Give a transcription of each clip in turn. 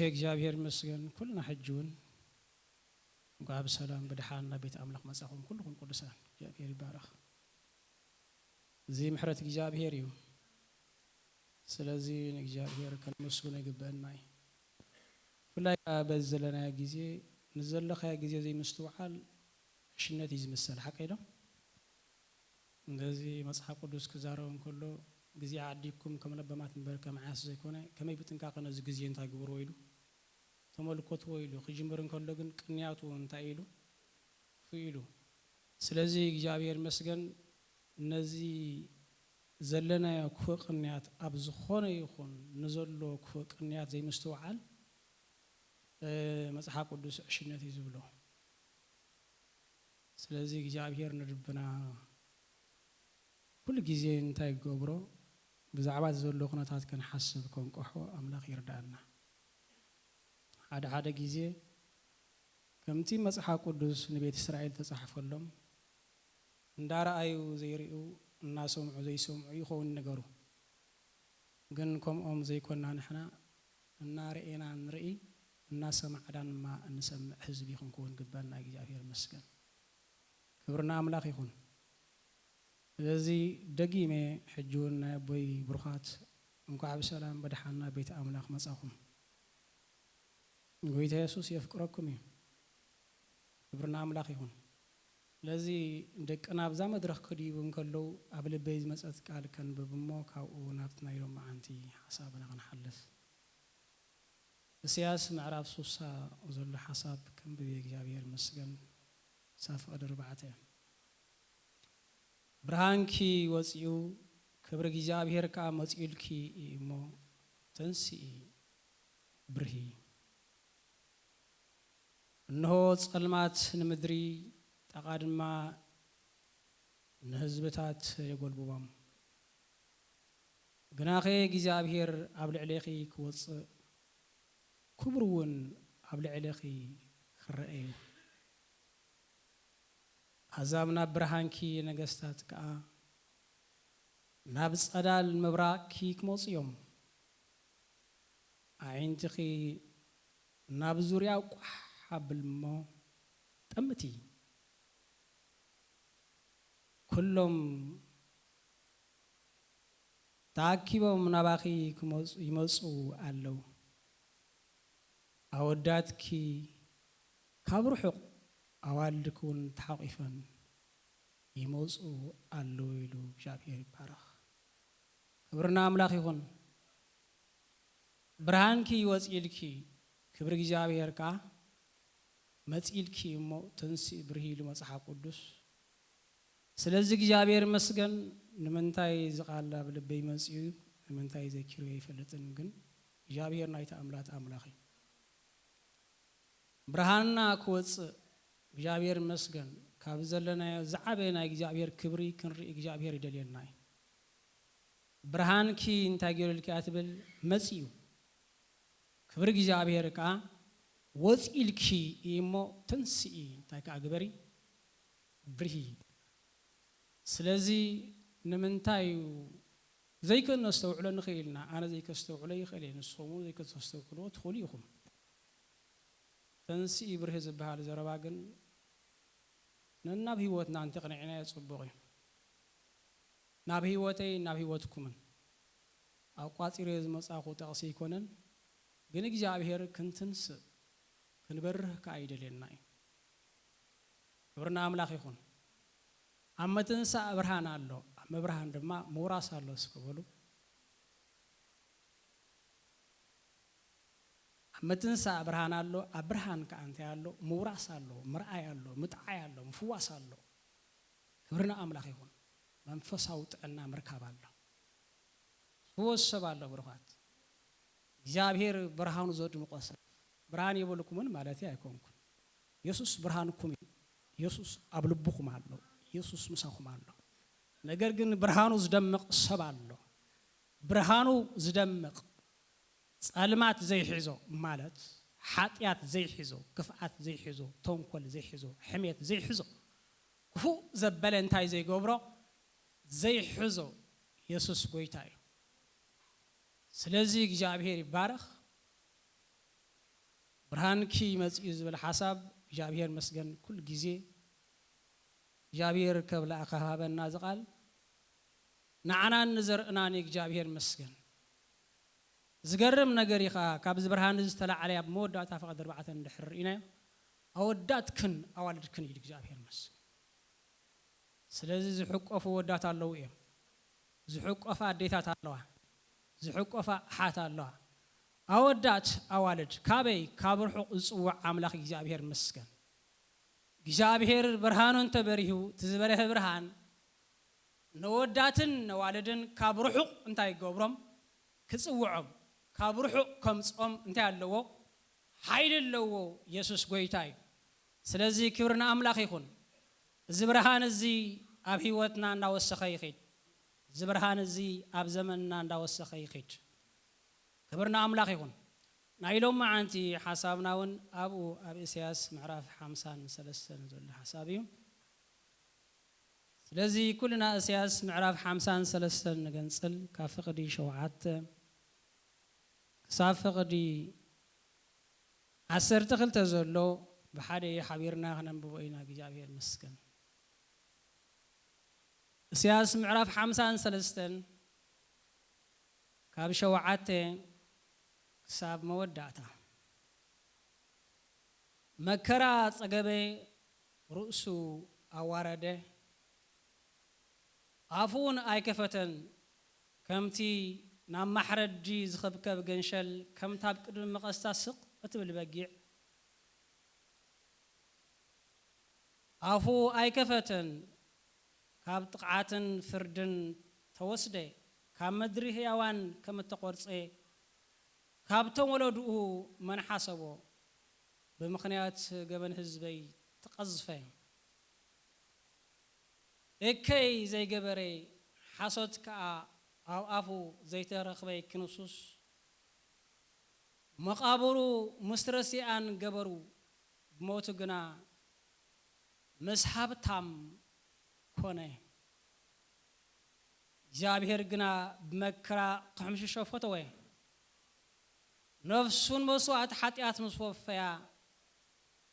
እግዚአብሔር ይመስገን ኩልና ሕጁን ጋብ ሰላም በደሃና ቤት አምላክ መጻኹም ኩልኩም ቅዱሳን እግዚአብሔር ይባረክ ዚህ ምሕረት እግዚአብሔር እዩ ስለዚህ እግዚአብሔር ከመስገን ይገባናይ ሁላይ በዘለና ጊዜ ንዘለኸ ጊዜ ዘይ ምስተውዓል ሽነት ይዝመሰል ሐቀይዶ እንደዚህ መጽሐፍ ቅዱስ ከዛረውን ኩሉ ጊዜ አዲኩም ከመነበማት በርከ ማዓስ ዘይኮነ ከመይ ብጥንቃቀነ እዚ ጊዜ እንታይ ግብሮ ይሉ ተመልኮት ወይሉ ኺጅምርን ከሎ ግን ቅንያቱ እንታይ ይሉ ፍይሉ ስለዚህ እግዚአብሔር መስገን እነዚህ ዘለና ክፉ ቅንያት አብ ዝኾነ ይኹን ንዘሎ ክፉ ቅንያት ዘይምስተውዓል መጽሐፍ ቅዱስ ሽነት ይዝብሎ ስለዚህ እግዚአብሔር ንድብና ኩሉ ጊዜ እንታይ ገብሮ ብዛዕባ ዘሎ ኩነታት ከንሐስብ ከንቆሖ አምላክ ይርዳና ሓደ ጊዜ ከምቲ መጽሐፍ ቅዱስ ንቤተ እስራኤል ተጻሕፈሎም እንዳራአዩ ዘይሪኡ እና ሰምዑ ዘይሰምዑ ይኸውን ነገሩ ግን ከምኦም ዘይኮና ንሕና እና ርኤና ንርኢ እና ሰማዕዳንማ እንሰምዕ ህዝብ ይኹን ግባና እግዚአብሔር ይመስገን ክብርና አምላክ ይኹን ስለዚህ ደጊሜ ሕጁን ቦይ ብሩኻት እንኳዕ በሰላም በደሃና ቤተ አምላክ መጻኹም ጌታ ኢየሱስ ይፍቅረኩም ክብርና አምላክ ይሁን ለዚህ ደቅና ብዛ መድረኽ ከዲቡን ከለው አብልበይ ዝመጸት ቃል ከንብብሞ ካብኡ ናብትና ኢሎም አንቲ ሐሳብና ከንሐልፍ ኢሳይያስ ምዕራፍ 3 ዘሎ ሐሳብ ከንብብ እግዚአብሔር ይመስገን ሳፍ አድርባዕተ ብርሃንኪ ወጽዩ ክብር እግዚአብሔር ካ መጽይልኪ እሞ ተንሲ ብርሂ እነሆ ጸልማት ንምድሪ ተቃድማ ንህዝብታት የጎልብቦም ግናኸ እግዚአብሔር ኣብ ልዕሌኺ ክወጽእ ክብሩውን ኣብ ልዕሌኺ ክረአዩ አዛብና ብርሃንኪ ነገስታት ከአ ናብ ጸዳል መብራቅኪ ክመጽዮም አይንትኺ ናብ ዙርያው ቋሓብልሞ ጠምቲ ኩሎም ታኪቦም ናባኺ ይመጹ አለው አወዳትኪ ካብ ርሑቕ አዋልድኩን ተሐቂፈን ይመጹ አለው ይሉ እግዚአብሔር ይባረክ ክብርና አምላክ ይሁን ብርሃንኪ ይወጽኢልኪ ክብር እግዚአብሔር ካ መጽኢልኪ እሞ ተንሲ ብርሂ ኢሉ መጽሐፍ ቅዱስ ስለዚህ እግዚአብሔር መስገን ንምንታይ ዝቃላ ብልበይ መጽኡ ንምንታይ ዘኪሩ ይፈልጥን ግን እግዚአብሔር ናይታ አምላክ አምላክ ብርሃንና ክወጽእ እግዚአብሔር መስገን ካብ ዘለና ዝዓበና እግዚአብሔር ክብሪ ክንሪ እግዚአብሔር ይደልየና ብርሃንኪ እንታይ ገይሩልኪ አትብል መጽኡ ክብር እግዚአብሔር ካ ወጽኢልኪ እሞ ተንሲኢ እንታይ ካግበሪ ብርሂ ስለዚህ ንምንታይ ዘይከነስተውዕሎ ንኽኢልና አነ ዘይከስተውዕሎ ይኽእል ንስኹም ዘይከስተውዕሎ ትኽእሉ ኢኹም ተንሲኢ ብርሂ ዝበሃል ዘረባ ግን ነናብ ህይወትና እንተ ቅንዕና የጽቡቕ ናብ ህይወተይ ናብ ህይወትኩምን አቋጺሬ ዝመጻኹ ጠቕሲ ይኮነን ግን እግዚአብሔር ክንትንስ ክንበርህ ከአይደለና ክብርና አምላክ ይሁን አመትንሳ ብርሃን አለው አመብርሃን ድማ ሞራስ አለው እስከበሉ አመትንሳ ብርሃን አለው አብርሃን ከአንተ ያለው ሞራስ አለው ምርአይ አለው ምጣይ አለው ፍዋስ አለው ክብርና አምላክ ይሁን መንፈሳው ጥዕና መርካብ አለው ወሰባለው ብርሃት እግዚአብሔር ብርሃኑ ዘድ መቆሰ ብርሃን ይበልኩምን ማለት አይኮንኩን ኢየሱስ ብርሃንኩም ኢየሱስ አብልቡኩም አለው ኢየሱስ ምሳኹም አለው ነገር ግን ብርሃኑ ዝደምቅ ሰባለው ብርሃኑ ዝደምቅ ጸልማት ዘይሕዞ ማለት ኃጢያት ዘይሕዞ ክፍአት ዘይሕዞ ተንኮል ዘይሕዞ ሕሜት ዘይሕዞ ክፉ ዘበለ እንታይ ዘይገብሮ ዘይሕዞ ኢየሱስ ጎይታ እዩ ስለዚህ እግዚአብሔር ይባረክ برهانكي مزيو زبل حساب جابير مسجن كل جزء جابير قبل أخهابا نازقال نعنا نزر نانيك جابير مسجن زقرم نجاري خا كابز برهان زتلا عليه بمودة تفقد 4 دحر إنا أودات كن أولد كن يدك جابير مسجن سلازي زحق أفو ودات الله ويا زحق أفا ديتات الله زحق أفا حات الله أودات أولد كابي كابرحق زوع عملاق جابير مسجن جابير برهان أنت بريهو تزبره برهان نوداتن نوالدن كابرحق أنت يجبرم كزوعهم كابرحق كم صم أنت اللو حيل اللو يسوع قويتاي سلازي كبرنا أملاق يكون زبرهان الزي أبي وتنا ناوسخي خيد زبرهان الزي أب زمننا ناوسخي خيد كبرنا أملاق يكون نايلهم معنتي حسابنا ون أبو سياس معرف 53 نزول حسابيهم لذي كلنا سياس معرف 53 نجنسل كافقدي شوعات كافقدي عسر تخل تزولو بحادي حبيرنا خنبوينا جابير مسكن سياس معرف 53 كاب شوعات كساب مودعته مكرا صقبي رؤسو أوارده عفون أي كفتن كمتي نام محرد جيز خبكب جنشل كم تابك المقصة سق أتبل بقيع عفو أي كفتن كاب تقعاتن فردن توسدي كام مدري هيوان كم تقرص كاب تولدو من حسبه بمخنيات جبن حزبي تقذفه إكي زي جبري حصد كا أو أفو زي ترخبي كنصوص مقابرو مسترسي أن جبرو بموت جنا مسحب تام كونه جابير جنا بمكرا قمش شوفتوه نفسون مسوات حتيات مصوفيا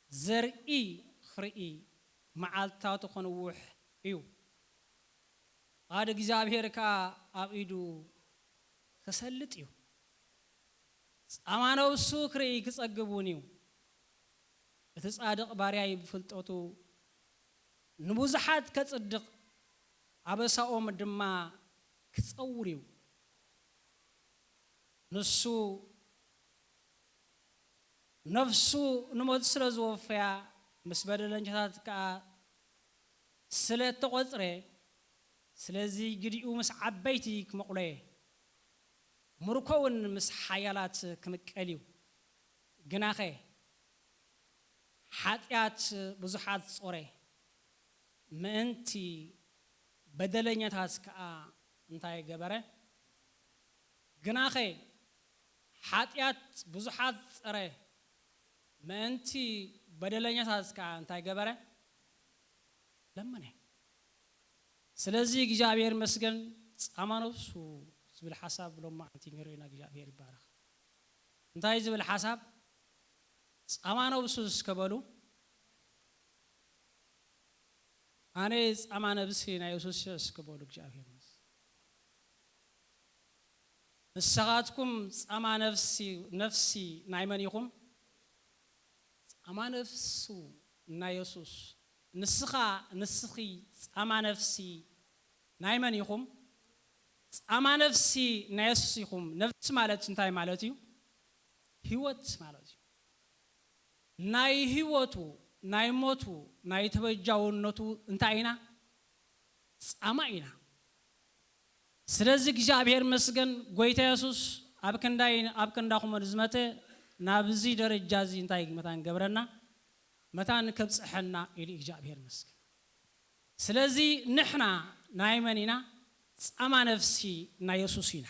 زرئي خرئي معالتاتو خنوح إيو هذا جزابير كا أبيدو كسلتيو أمانة وسكري كسأجبونيو بتصادق بارياي بفلتوتو نبوزحات كتصدق أبساو مدما كتصوريو نفسو نموت سرزو فيا مسبدل لنجات كا سلة تقصره سلازي جريء مس عبيتي كمقولة مركون مس حيالات كمكاليو جناخه حاتيات بزحات صوره ما أنتي بدلني تاسك أنتي جبره جناخه حاتيات بزحات صوره ما أنتي بدلني تاسك أنتي جبره لمنه سلازي جابير مسجن أمانوس وزبل حساب لما أنتي نرينا جابير بارخ أنتي زبل حساب أمانوس كبلو أنا أمانة بسينا يسوس كبلو جابير مس الساعاتكم أمانة نفسي نايمان يقوم أمانة نفسو نايسوس نسخي أما نفسي نايمان يقوم أما نفسي نايسوس يقوم نفس مالت انتاي مالتيو هيوت مالتيو ناي هيوتو ناي موتو ناي تبجاون نوتو انتاينا أما إينا سرزق جابير مسجن قويتا يسوس أبكنداكم رزمته نابزي درجازي انتاي متان قبرنا متان كبس حنا إلى جابير مسجن سلازي نحنا نايمانينا أما نفسي نايسوسينا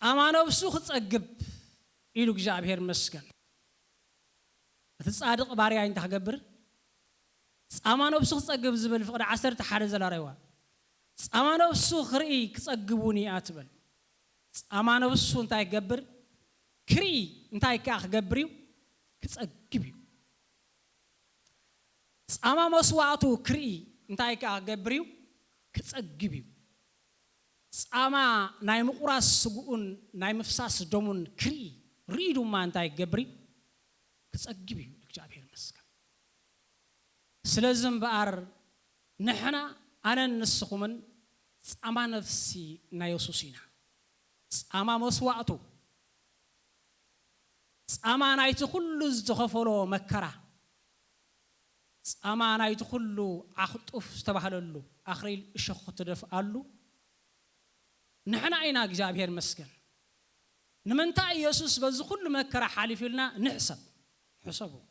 أما نفسو ختصقب إلو جابير مسجن تتصادق باريا انت حقبر أما نفسو ختصقب زبل فقد 10 حارز الاريوا أما نفسو خرئي كتصقبوني أتبل أما نفسو انت يقبر كري انتاي كاخ قبريو كتصقبيو صاما مسواتو كري انتاي كاخ قبريو كتصقبيو صاما ناي مقراس سغون ناي مفساس دومون كري ريدو ما انتاي قبري كتصقبيو እግዚአብሔር ይመስገን ስለዚህ በአር نحنا انا نسخمن صاما نفسي نا يسوسينا صاما مسواتو صاما نايت كل زخفلو مكرا صاما نايت كل اخطف استبحللو اخريل اشخ تدفالو نحنا اينا እግዚአብሔር ይመስገን نمنتا يسوس بز كل مكرا حالفلنا نحسب حسبه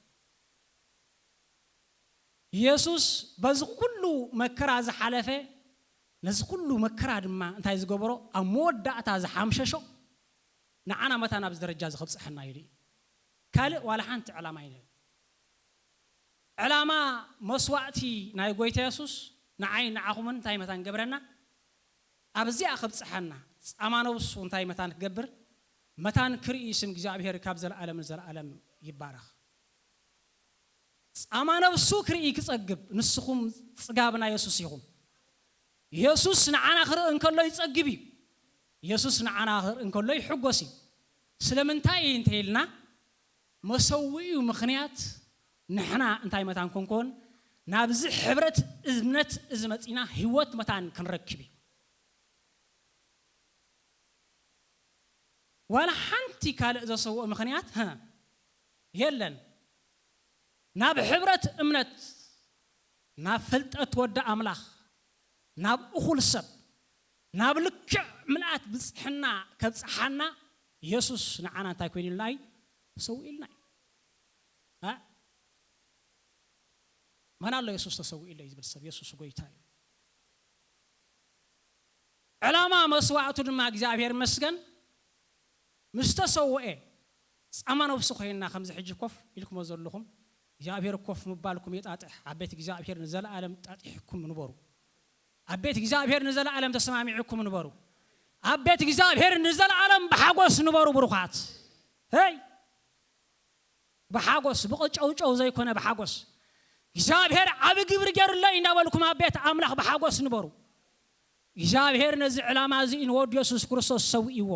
يسوس بز كل مكرا ز حلفه نز كل مكرا دما انتي زغبرو اموداتا ز حمششو نعنا متى نابز درجه ز خبصحنا يدي كال ولا حنت علامه ينه علامه مسواتي ناي غويتا يسوس نعاي نعخمن انتي متى نغبرنا ابزي اخبصحنا صامانوس انتي متى نغبر متى نكري اسم እግዚአብሔር ካብ ዘላለም ዘላለም ይባረክ صامانوس كري كصقب نسخم صغابنا يسوس يخم يسوس نعنا خر انكلو يصقبي يسوس نعنا خر انكلو يحغسي سلامنتاي انتيلنا مسويو مخنيات نحنا انتاي متان كونكون نابز حبرت ازمنت ازمصينا هيوت متان كنركبي ولا حنتي قال اذا سو مخنيات ها يلن ناب حبرت امنت ناب فلطت ود املاح ناب اخول سب ناب لك ملات بصحنا كبصحنا يسوس نعنا تاكوين لاي سوي لنا ها من الله يسوس تسوي لي بالسب يسوس غويتاي علامه مسواعته دما እግዚአብሔር መስገን مستسوئ صامانو بسخينا خمس حج كف يلكم زلكم እግዚአብሔር ኮፍ መባልኩም የጣጣህ አቤት እግዚአብሔር ዘላለም ጣጣህኩም ንበሩ አቤት እግዚአብሔር ዘላለም ተሰማሚዕኩም ንበሩ አቤት እግዚአብሔር ዘላለም በሐጎስ ንበሩ ብሩኻት ሄይ በሐጎስ በቆጫውጫው ዘይኮነ በሐጎስ እግዚአብሔር አብ ግብር ገርላይ እንዳበልኩም አቤት አምላክ በሐጎስ ንበሩ እግዚአብሔር ነዚ ዕላማ እዚ እንወድ ኢየሱስ ክርስቶስ ሰውይዎ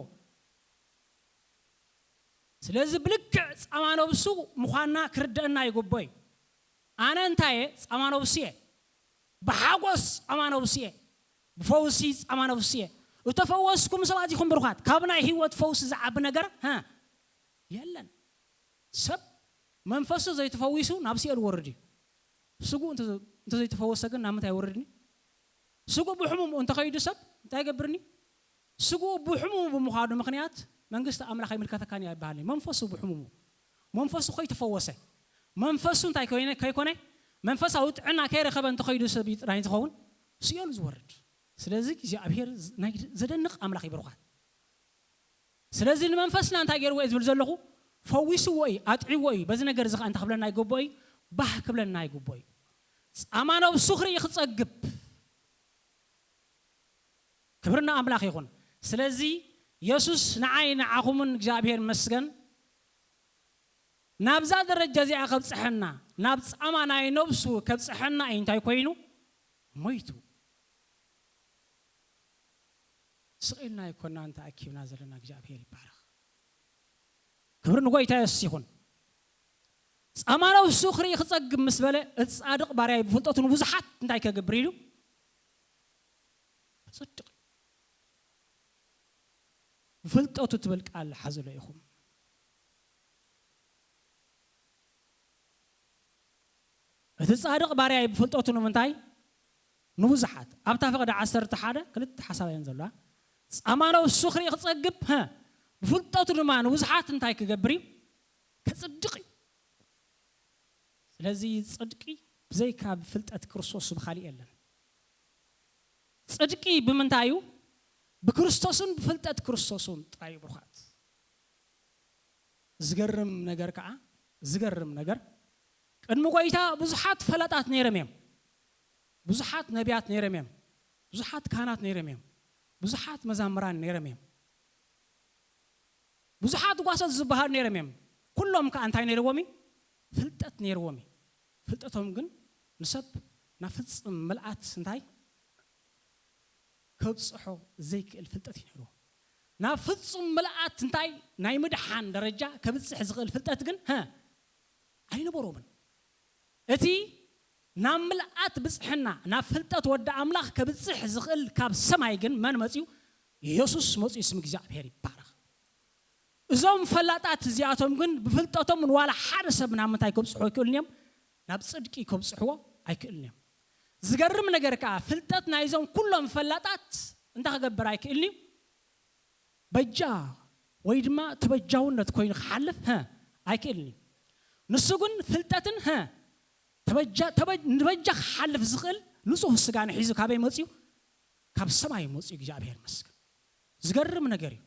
ስለዚህ ብልክ ጻማኖብሱ ሙኻና ክርደና ይጎበይ አናንታዬ ጻማኖብሲየ በሐጎስ ጻማኖብሲየ በፈውሲ ጻማኖብሲየ ወተፈወስኩም ሰባቲኩም ብሩኻት ካብና ህይወት ፈውስ ዘዓብ ነገር ها የለን ሰብ መንፈሱ ዘይተፈውሱ ናብሲኤል ወርዲ ስጉ እንተ ዘይተፈወሰ ግን ናምንታ ይወርድኒ ስጉ በሕሙም እንተ ኸይድ ሰብ እንታይ ገብርኒ ስጉ በሕሙም በመኻዱ ምክንያት መንግስት አምላክ ይመልከተካን ያባል መንፈሱ በሕሙሙ መንፈሱ ኸይ ተፈወሰ መንፈሱ እንታይ ከይኮነ መንፈስ አውጥዕና ከይረኸበ እንተ ኸይዱ ሰብ ይጥራይ ተኸውን ሲዮን ዝወርድ ስለዚህ እግዚአብሔር ዘደንቅ አምላክ ይብሩኻት ስለዚህ መንፈስና እንታይ ገይር ወይ ዝብል ዘለኹ ፈዊሱ ወይ አጥዒ ወይ በዚ ነገር ዝኻ እንተ ክብለና ይገቦይ ባህ ክብለና ይገቦይ ጻማናው ሱኽሪ ይኽጸግብ ክብርና አምላክ ይኹን ስለዚህ ኢየሱስ ነዓይና አኹምን እግዚአብሔር መስገን ናብዛ ደረጃ ዚኣ ከብጽሕና ናብ ጻማናይ ነብሱ ከብጽሕና እንታይ ኮይኑ ሞይቱ ስኢልና ይኮና እንተ አኪብና ዘለና እግዚአብሔር ይባረክ ክብር ንጎይታ ይስይኹን ጻማናው ሱኽሪ ይኽጸግብ ምስበለ ጻድቅ ባሪያ ይፍልጠቱን ብዙሓት እንታይ ከገብር ኢሉ ጽድቅ ፍልጠቱ ትበልቃል ሓዘለ ይኹም እቲ ጻድቅ ባሪያ ይፍልጠቱን ምንታይ ንብዙሓት ኣብታ ፈቐደ 11 ክልተ ሓሳባየን ዘላ ጻማናው ሱኽሪ ይኽጸግብ ፍልጠቱ ድማ ንብዙሓት እንታይ ክገብር ከጽድቅ ስለዚህ ጽድቂ ብዘይካ ፍልጠት ክርስቶስ ብኻሊእ የለን ጽድቂ ብምንታዩ بكريستوسن بفلتت كريستوسن طاي برخات زغرم ነገር ከአ زغرم ነገር ቀድሞ ቆይታ ብዙሓት ፈላጣት ነይረም ብዙሓት ነቢያት ነይረም ብዙሓት ካህናት ነይረም ብዙሓት መዛምራን ነይረም ብዙሓት ጓሳት ዝበሃል ነይሮም እዮም ኩሎም ከአንታይ ነይሮዎሚ ፍልጠት ነይሮዎሚ ፍልጠቶም ግን ንሰብ ናፍጽም መልአት እንታይ ከብጽሖ ዘይክእል ፍልጠት ነይሮ ናፍጽም መልአት እንታይ ናይ ምድሓን ደረጃ ከብጽሕ ዝኽእል ፍልጠት ግን ኣይነበሮምን እቲ ናብ መልአት ብጽሕና ናብ ፍልጠት ወደ አምላኽ ከብጽሕ ዝኽእል ካብ ሰማይ ግን ማን መጽዩ ኢየሱስ መጽዩ ስም እግዚአብሔር ይባረክ እዞም ፈላጣት እዚኣቶም ግን ብፍልጠቶም ዋላ ሓደ ሰብ ናብ ምንታይ ከብጽሖ ይክእልኒዮም ናብ ጽድቂ ከብጽሕዎ ኣይክእልኒዮም ዝገርም ነገር ከኣ ፍልጠት ናይዞም ኩሎም ፈላጣት እንታይ ከገበር ኣይክእልኒ በጃ ወይ ድማ ተበጃውነት ኮይኑ ክሓልፍ ኣይክእልኒ ንሱ ግን ፍልጠትን ተበጃ ክሓልፍ ዝኽእል ንጹህ ስጋን ሒዙ ካበይ መጽዩ ካብ ሰማይ መጽዩ እግዚአብሔር መስገን ዝገርም ነገር እዩ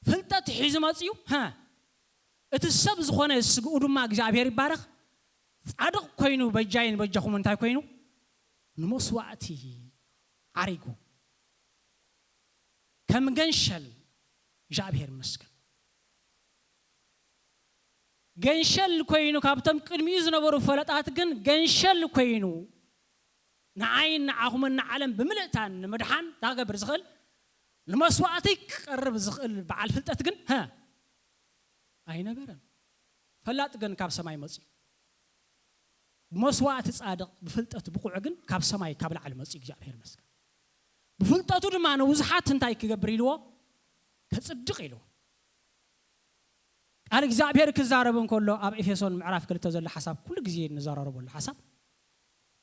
ፍልጠት ሒዙ መጽዩ እቲ ሰብ ዝኾነ ስግኡ ድማ እግዚአብሔር ይባረክ ጻድቕ ኮይኑ በጃይን በጃኹም እንታይ ኮይኑ ንመስዋዕቲ ዓሪጉ ከም ገንሸል እግዚአብሔር መስገን ገንሸል ኮይኑ ካብቶም ቅድሚኡ ዝነበሩ ፈለጣት ግን ገንሸል ኮይኑ ንዓይን ንዓኹምን ንዓለም ብምልእታን ንምድሓን ታገብር ዝኽእል ንመስዋዕቲ ክቀርብ ዝኽእል በዓል ፍልጠት ግን ኣይነበረን ፈላጥ ግን ካብ ሰማይ መጽዩ መስዋዕቲ ጻድቕ ብፍልጠት ብቁዕ ግን ካብ ሰማይ ካብ ላዕሊ መጽዩ እግዚአብሔር መስገን ብፍልጠቱ ድማ ንውዝሓት እንታይ ክገብር ኢልዎ ከጽድቕ ኢልዎ ቃል እግዚአብሔር ክዛረብ እንከሎ ኣብ ኤፌሶን ምዕራፍ 2 ዘሎ ሐሳብ ኩሉ ግዜ ንዘራረበሉ ሐሳብ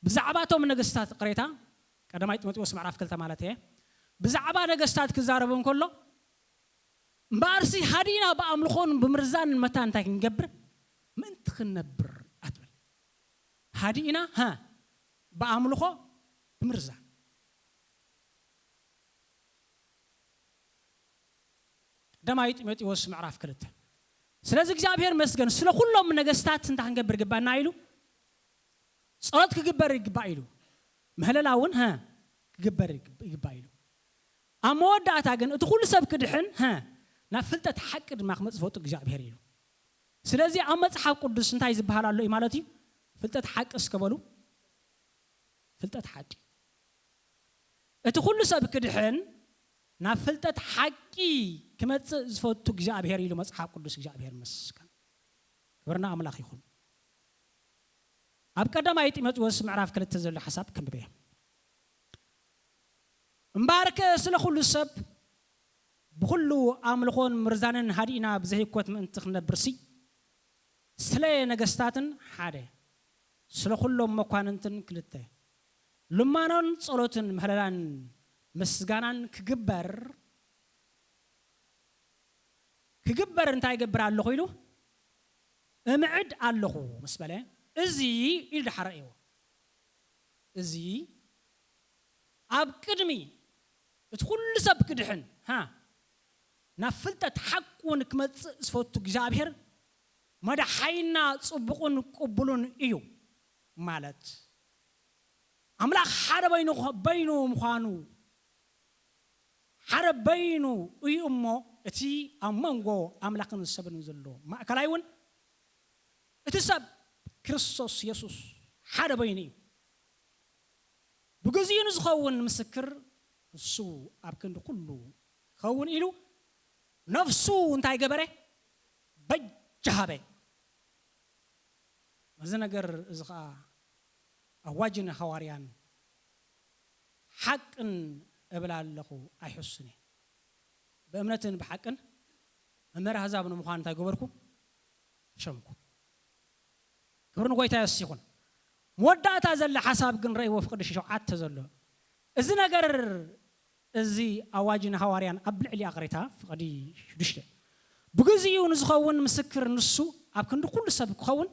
ብዛዕባቶም ነገስታት ቅሬታ ቀዳማይ ጢሞቴዎስ ምዕራፍ 2 ማለት እየ ብዛዕባ ነገስታት ክዛረብ እንከሎ እምበኣርሲ ሃዲና በአምልኾን ብምርዛን መታ እንታይ ክንገብር ምንት ክንነብር ኣትብል ሃዲና በአምልኾ ብምርዛን ቀዳማይ ጢሞቴዎስ ምዕራፍ 2 ስለዚህ እግዚአብሔር መስገን ስለ ሁሉም ነገስታት እንታይ ክንገብር ግባና ኢሉ ጸሎት ክግበር ይግባ ኢሉ ምህለላውን ክግበር ይግባ ኢሉ ኣመወዳእታ ግን እቲ ኩሉ ሰብ ክድሕን ናብ ፍልጠት ሓቂ ድማ ክመጽእ ዝፈቱ እግዚአብሔር ኢሉ ስለዚህ ኣብ መጽሓፍ ቅዱስ እንታይ ዝበሃል ኣሎ እዩ ማለት እዩ ፍልጠት ሓቂ እስከበሉ ፍልጠት ሓቂ እቲ ኩሉ ሰብ ክድሕን ናብ ፍልጠት ሓቂ ክመጽእ ዝፈቱ እግዚአብሔር ኢሉ መጽሓፍ ቅዱስ እግዚአብሔር መስገን ክብርና ኣምላኽ ይኹን ኣብ ቀዳማይ ጢሞቴዎስ ምዕራፍ 2 ዘሎ ሐሳብ ክንብበየ እምባርከ ስለ ኩሉ ሰብ ብኩሉ ኣምልኾን ምርዛንን ሃዲና ብዘይኮት ምእንቲ ክነብርሲ ስለ ነገስታትን ሓደ ስለ ኩሎም መኳንንትን ክልተ ልማኖን ጸሎትን ምህለላን ምስጋናን ክግበር እንታይ ይገብር ኣለኹ ኢሉ እምዕድ ኣለኹ መስበለ እዚ ኢሉ ድሓረእዎ እዚ ኣብ ቅድሚ እቲ ኩሉ ሰብ ክድሕን ናብ ፍልጠት ሓቁን ክመጽእ ዝፈቱ እግዚአብሔር መድሓይና ጽቡቕን ቅቡልን እዩ ማለት ኣምላኽ ሓደ በይኑ ምዃኑ ሓደ በይኑ እዩ እሞ እቲ ኣብ መንጎ ኣምላኽን ሰብን ዘሎ ማእከላይ እውን እቲ ሰብ ክርስቶስ ኢየሱስ ሓደ በይኑ እዩ ብግዚኡ ንዝኸውን ምስክር እሱ ኣብ ክንዲ ኩሉኸውን ኢሉ ነፍሱ እንታይ ገበረ በጃሃበ እዚ ነገር እዚ ከዓ ኣዋጅን ሐዋርያን ሓቅን እብላለኹ ኣይሕሱኒ በእምነትን በሐቅን መምህር አሕዛብ ነው ምዃን እንታይ ገበርኩ ሸምኩ ክብርን ጎይታ ይስይኹን ወዳእታ ዘለ ሐሳብ ግን ረእይ ወፍቅድ ሸውዓተ ዘሎ እዚ ነገር እዚ ኣዋጅን ሐዋርያን ኣብ ልዕሊ ኣቕሬታ ፍቅዲ 6 ብግዚኡ ንዝኸውን ምስክር ንሱ ኣብ ክንዲ ኩሉ ሰብ ክኸውን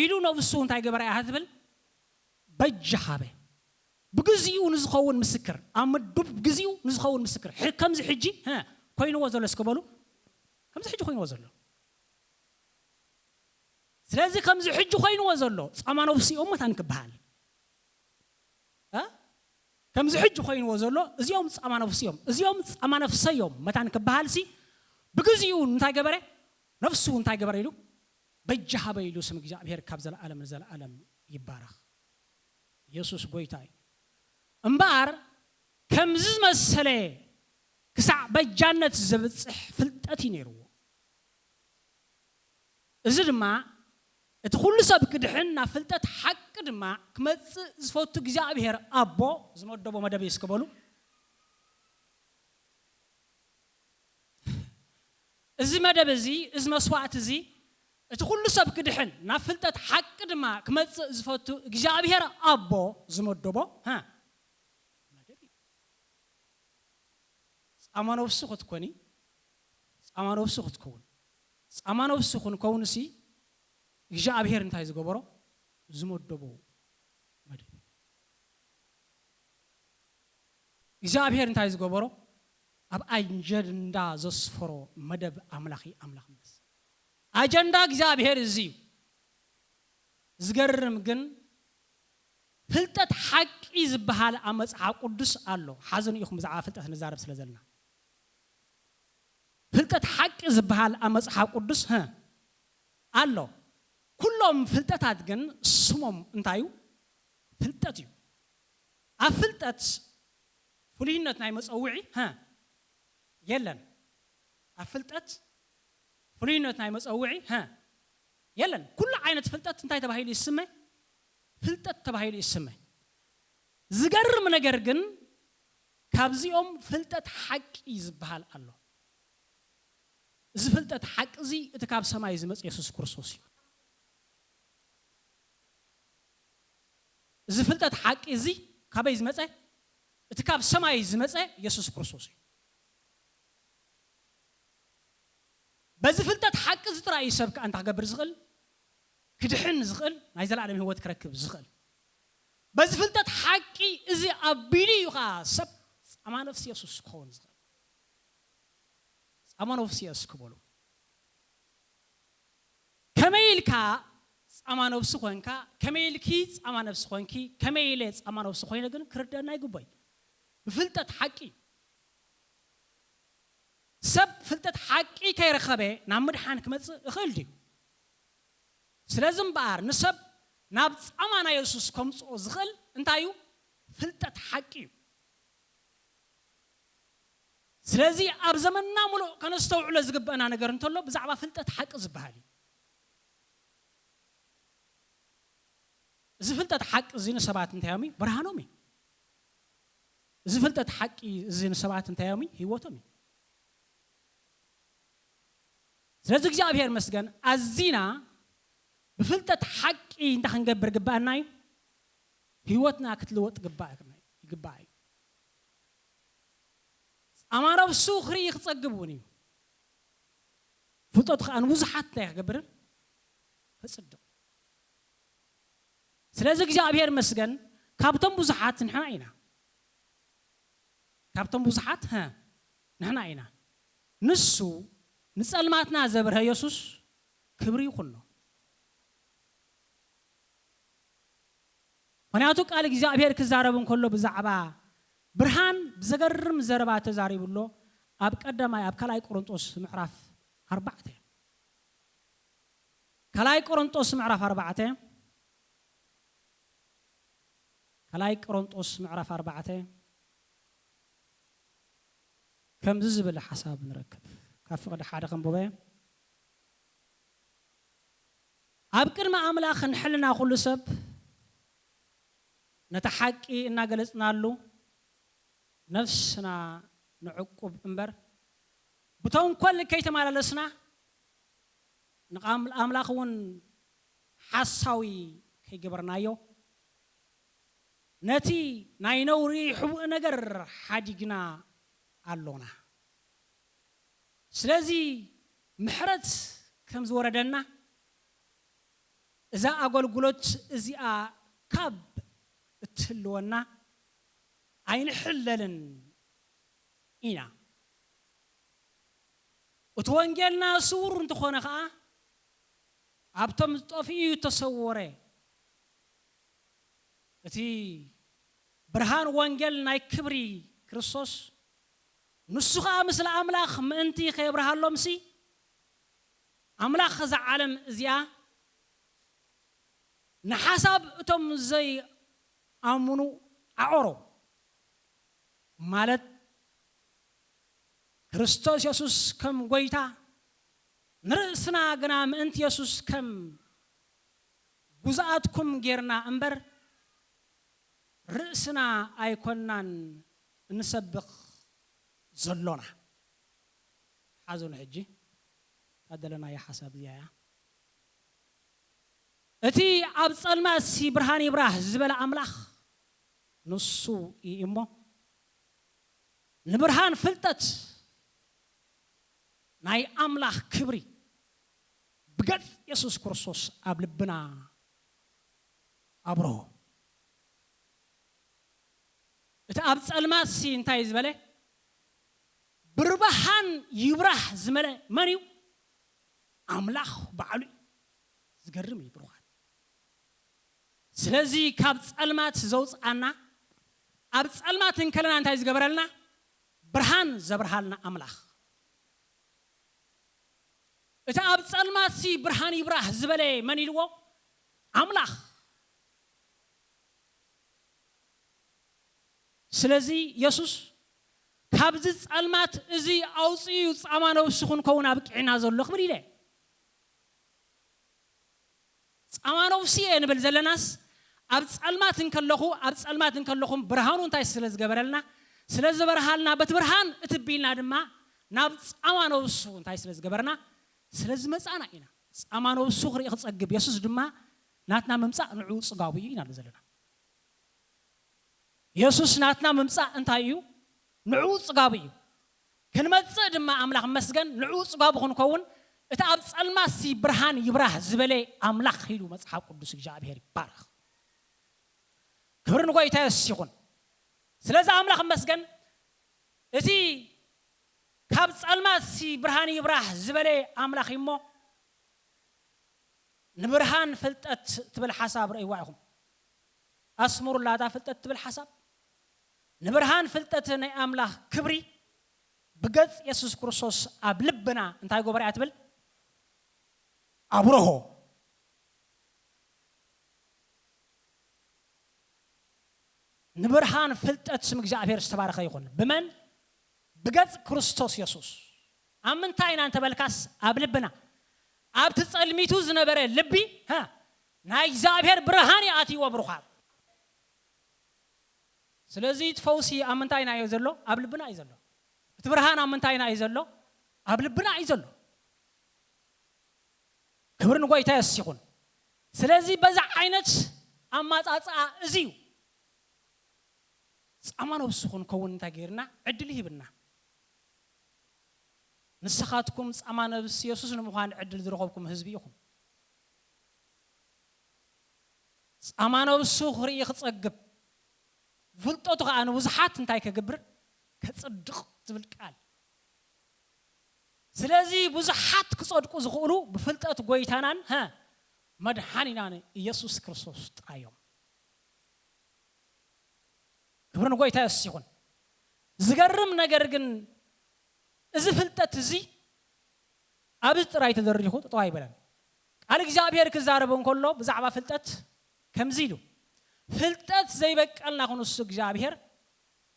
ኢሉ ነፍሱ እንታይ ገበረ ኣትብል በጃሃበ بجزيو نزخون مسكر أما دب جزيو نزخون مسكر كم زي حجي كوين وزلوا اسكبلو كم زي حجي كوين وزلوا سلازي كم زي حجي كوين وزلوا أما نفسي أمة تانك بحال كم زحج خوين وزلو ازيوم صاما نفسيوم ازيوم صاما نفسيوم متان كبهالسي بغزيو انتاي غبره نفسو انتاي غبره يلو بجها بيلو سم እግዚአብሔር ካብዘለ ዓለም ዘለ ዓለም ይባረክ ኢየሱስ ጎይታይ እምባር ከምዝ መሰለ ክሳዕ በጃነት ዘብጽሕ ፍልጠት ይነርዎ እዚ ድማ እቲ ኩሉ ሰብ ክድሕና ፍልጠት ሓቅ ድማ ክመጽእ ዝፈቱ እግዚአብሔር አቦ ዝመደቦ መደብ ይስከበሉ እዚ መደብ እዚ እዚ መስዋዕት እዚ እቲ ኩሉ ሰብ ክድሕን ናብ ፍልጠት ሓቅ ድማ ክመጽእ ዝፈቱ እግዚአብሔር አቦ ዝመደቦ መደብ ጻማኖብስ ኹትኮኒ ጻማኖብስ ኹትኮን ጻማኖብስ ኹንኮንሲ እግዚአብሔር እንታይ ዝገበሮ ዝመደቦ መደብ እግዚአብሔር እንታይ ዝገበሮ ኣብ ኣጀንዳ ዘስፈሮ መደብ አምላኺ አምላኽ መስ አጀንዳ እግዚአብሔር እዚ ዝገርም ግን ፍልጠት ሓቂ ዝበሃል መጽሓፍ ቅዱስ ኣሎ ሓዘን ኢኹም ብዛዕባ ፍልጠት ንዛረብ ስለዘልና ፍልጠት ሓቂ ዝበሃል መጽሓፍ ቅዱስ ኣሎ ኩሎም ፍልጠታት ግን ስሞም እንታዩ ፍልጠት እዩ ኣብ ፍልጠት ፍሉይነት ናይ መጸውዒ የለን ኣብ ፍልጠት ፍሉይነት ናይ መጸውዒ የለን ኩሉ ዓይነት ፍልጠት እንታይ ተባሂሉ ይስመ ፍልጠት ተባሂሉ ይስመ ዝገርም ነገር ግን ካብዚኦም ፍልጠት ሓቂ ዝበሃል ኣሎ እዚ ፍልጠት ሓቂ እዚ እቲ ካብ ሰማይ ዝመጽእ ኢየሱስ ክርስቶስ እዩ እዚ ፍልጠት ሓቂ እዚ ካበይ ዝመጽእ እቲ ካብ ሰማይ ዝመጽእ ኢየሱስ ክርስቶስ እዩ በዚ ፍልጠት ሓቂ እዚ ጥራይ ሰብ ከ አንታ ክገብር ዝኽእል ክድሕን ዝኽእል ናይ ዘላለም ህይወት ክረክብ ዝኽእል በዚ ፍልጠት ሓቂ እዚ ኣቢሉ ይኻ ሰብ ጻማ ነፍሲ ኢየሱስ ክኾን ዝኽእል ጻማ ነፍሲ ኢየሱስ ክበሉ ከመይልካ ጻማ ነፍሲ ኮንካ ከመይልኪ ጻማ ነፍሲ ኮንኪ ከመይለ ጻማ ነፍሲ ኮይነ ግን ክርዳና ይግባይ ብፍልጠት ሓቂ ሰብ ፍልጠት ሓቂ ከይረኸበ ናብ ምድሓን ክመጽእ ይኽእል ድዩ ስለዚ እምበኣር ንሰብ ናብ ጻማ ናይ ኢየሱስ ከምጽኦ ዝኽእል እንታይ እዩ ፍልጠት ሓቂ እዩ ስለዚ ኣብ ዘመንና ሙሉእ ከነስተውዕሎ ዝግበአና ነገር እንተሎ ብዛዕባ ፍልጠት ሓቂ ዝበሃል እዩ እዚ ፍልጠት ሓቂ እዚ ንሰባት እንታይ እዮም ብርሃኖም እዩ እዚ ፍልጠት ሓቂ እዚ ንሰባት እንታይ እዮም ህይወቶም እዩ ስለዚ እግዚአብሔር መስገን አዚና بفلتة حقي انت خنجبر جباناي هيوتنا كتلوت جباي أمارة بسوخري يختصقبوني فلتة خان وزحت يخبر فصدق سلازك جاء بير مسجن كابتن بوزحات نحن عينا كابتن بوزحات نحن عينا نسو نسأل ما تنازبرها يسوس كبري يخلنا ونأتوك قال እግዚአብሔር كزاربون كله بزعبا برهان بزغرم زربات زاري بلو اب قدما اب كلاي قرنطوس معرف 4 كلاي قرنطوس معرف 4 كلاي قرنطوس معرف 4 كم زبل حساب نركب كاف قد حدا خنبوبه اب قدما املاخ نحلنا كل سب نتحقي إن جلسنا له نفسنا نعقب إمبر بتوم كل كي تمال لسنا نقام الأملاخون حساوي كي جبرنايو نتي ناينوري حب نجر حاجنا علونا سلازي محرت كم زوردنا إذا أقول قلت إذا كاب تلونا عين حللن إنا وتوانجلنا سور انتخونا خا عبتم طفي تصوره تي برهان وانجيل ناي كبري كريستوس نسخة مثل أملاخ منتي خيبرها اللومسي أملاخ خزع عالم زيا نحسب أتم زي أمونو أعرو مالت كريستوس يسوس كم قويتا نرسنا قنام انت يسوس كم جزءاتكم غيرنا أمبر رأسنا أيكوننا نسبق زلونا حازون حجي هذا لنا يا حساب زيايا أتي عبد الماسي برهاني براه زبل أملاخ نصو إيمو نبرهان فلتت ناي أملاخ كبري بجد يسوع كريستوس أبلبنا أبرو أبد الماسي انتهي زبله بربحان يبرح زمله منيو أملاخ بعلي زقرمي بروحات سلزي كابد المات زوز أنا أبد المات إنكلنا انتهي زقبرلنا برهان زبرهالنا أملاخ أبد الماسي برهان يبرح زبله منيلو أملاخ سلزي يسوس كابزت المات ازي اوصي صامانو سخون كون ابقعنا زلو خبري له صامانو سي نبل زلناس ابص المات انكلخو ابص المات انكلخم برهانو انتي سلز جبرلنا سلز برهالنا بتبرهان اتبيلنا دما نابص امانو سو انتي سلز جبرنا سلز مصانا اينا صامانو سو خري خصغب يسوس دما ناتنا ممصا نعو صغاوي اينا زلنا يسوس ناتنا ممصا انتايو نعوص قابي كنمص دما املاخ مسغن نعوص قاب كون اتا ابص الماسي برهان يبراه زبلي املاخ هيلو مصحف قدس እግዚአብሔር ይባረክ ክብርን ቆይታ ይስይኹን ስለዛ املاخ مسغن እቲ ካብጽ الماسي برهان يبراه زبلي املاخ ይሞ ንብርሃን ፍልጠት ትብል حساب ረይዋይኹም اسمر لا دا ፍልጠት ትብል حساب نبرهان فلتتنا أملاخ كبري بجد يسوع كريستوس أبلبنا أنتي جبري أتبل أبوه نبرهان فلتت سمك جابير استبارك يكون بمن بجد كريستوس يسوع أمن تاين أنت بالكاس أبلبنا أبتسأل ميتوز نبره لبي ها ناي جابير برهاني آتي وبروخات سلازي تفوسي أمنتاينا يزلو أبلبنا يزلو تبرهان أمنتاينا يزلو أبلبنا يزلو كبرن قوي تيسيقون سلازي بزع عينت أما أزيو أمانو بسخون كون تغيرنا عدليه بنا نسخاتكم أمانو بسياسوس نمخان عدل ذرقوبكم هزبيكم أمانو بسخوري يخصقب فلتوتو أنا وزحات انتاي كجبر كتصدق زبل قال سلازي وزحات كصدقوا زخولو بفلتات غويتانان ها مدحانينا يسوع كريستوس تايوم كبرن غويتا يسيخون زغرم ነገር ግን እዚ ፍልጠት እዚ አብዝ ጥራይ ተደርሪኹ ተጣይ ይበላል ቃል እግዚአብሔር ከዛረበን ኮሎ በዛዕባ ፍልጠት ከምዚሉ ፍልጠት ዘይበቀልና ሆኖስ እግዚአብሔር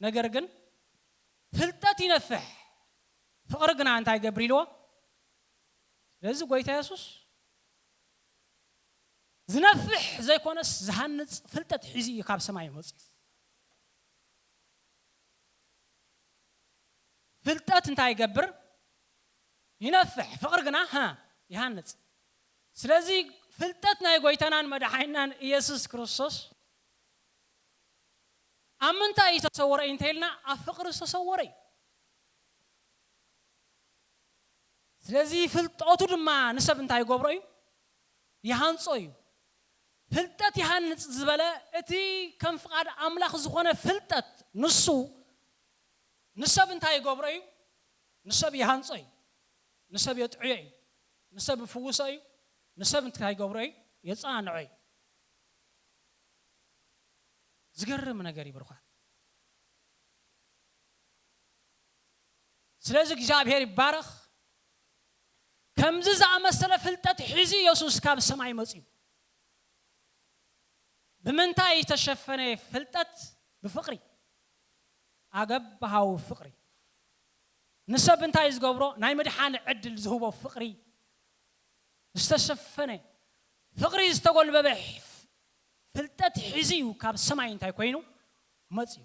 ነገር ግን ፍልጠት ይነፍህ ፍቅር ግን አንተ አይገብሪልዎ ስለዚህ ጎይታ ኢየሱስ ዝነፍህ ዘይኮነስ ዝሃንጽ ፍልጠት ሒዚ ካብ ሰማይ ወጽ ፍልጠት እንታ አይገብር ይነፍህ ፍቅር ግን ይሃንጽ ስለዚህ ፍልጠት ናይ ጎይታናን መድኃኒናን ኢየሱስ ክርስቶስ አምንታ ይተሰወረ እንተልና አፍቅር ተሰወረ ስለዚህ ፍልጠቱ ድማ ንሰብ እንታ አይገብሮዩ ይሃንጾዩ ፍልጠት ይሃንጽ ዝበለ እቲ ከም ፍቃድ አምላኽ ዝኾነ ፍልጠት ንሱ ንሰብ እንታ አይገብሮዩ ንሰብ ይሃንጾዩ ንሰብ ይጥዕዩ ንሰብ ይፍውሰዩ ንሰብ እንታ አይገብሮዩ يصانعي زغرم ነገር ይብርኳት ስለዚህ እግዚአብሔር ይባረክ ከምዝ ዝኣመሰለ ፍልጠት ሒዚ ኢየሱስ ካብ ሰማይ መጽኡ ብምንታይ ተሸፈነ ፍልጠት ብፍቅሪ ኣገባሃው ፍቅሪ ንሰብ እንታይ ዝገብሮ ናይ መድሓን ዕድል ዝህቦ ፍቅሪ ዝተሸፈነ ፍቅሪ ዝተጎልበበ ፍልጠት ሒዚ ካብ ሰማይ እንታይ ኮይኑ መጽኡ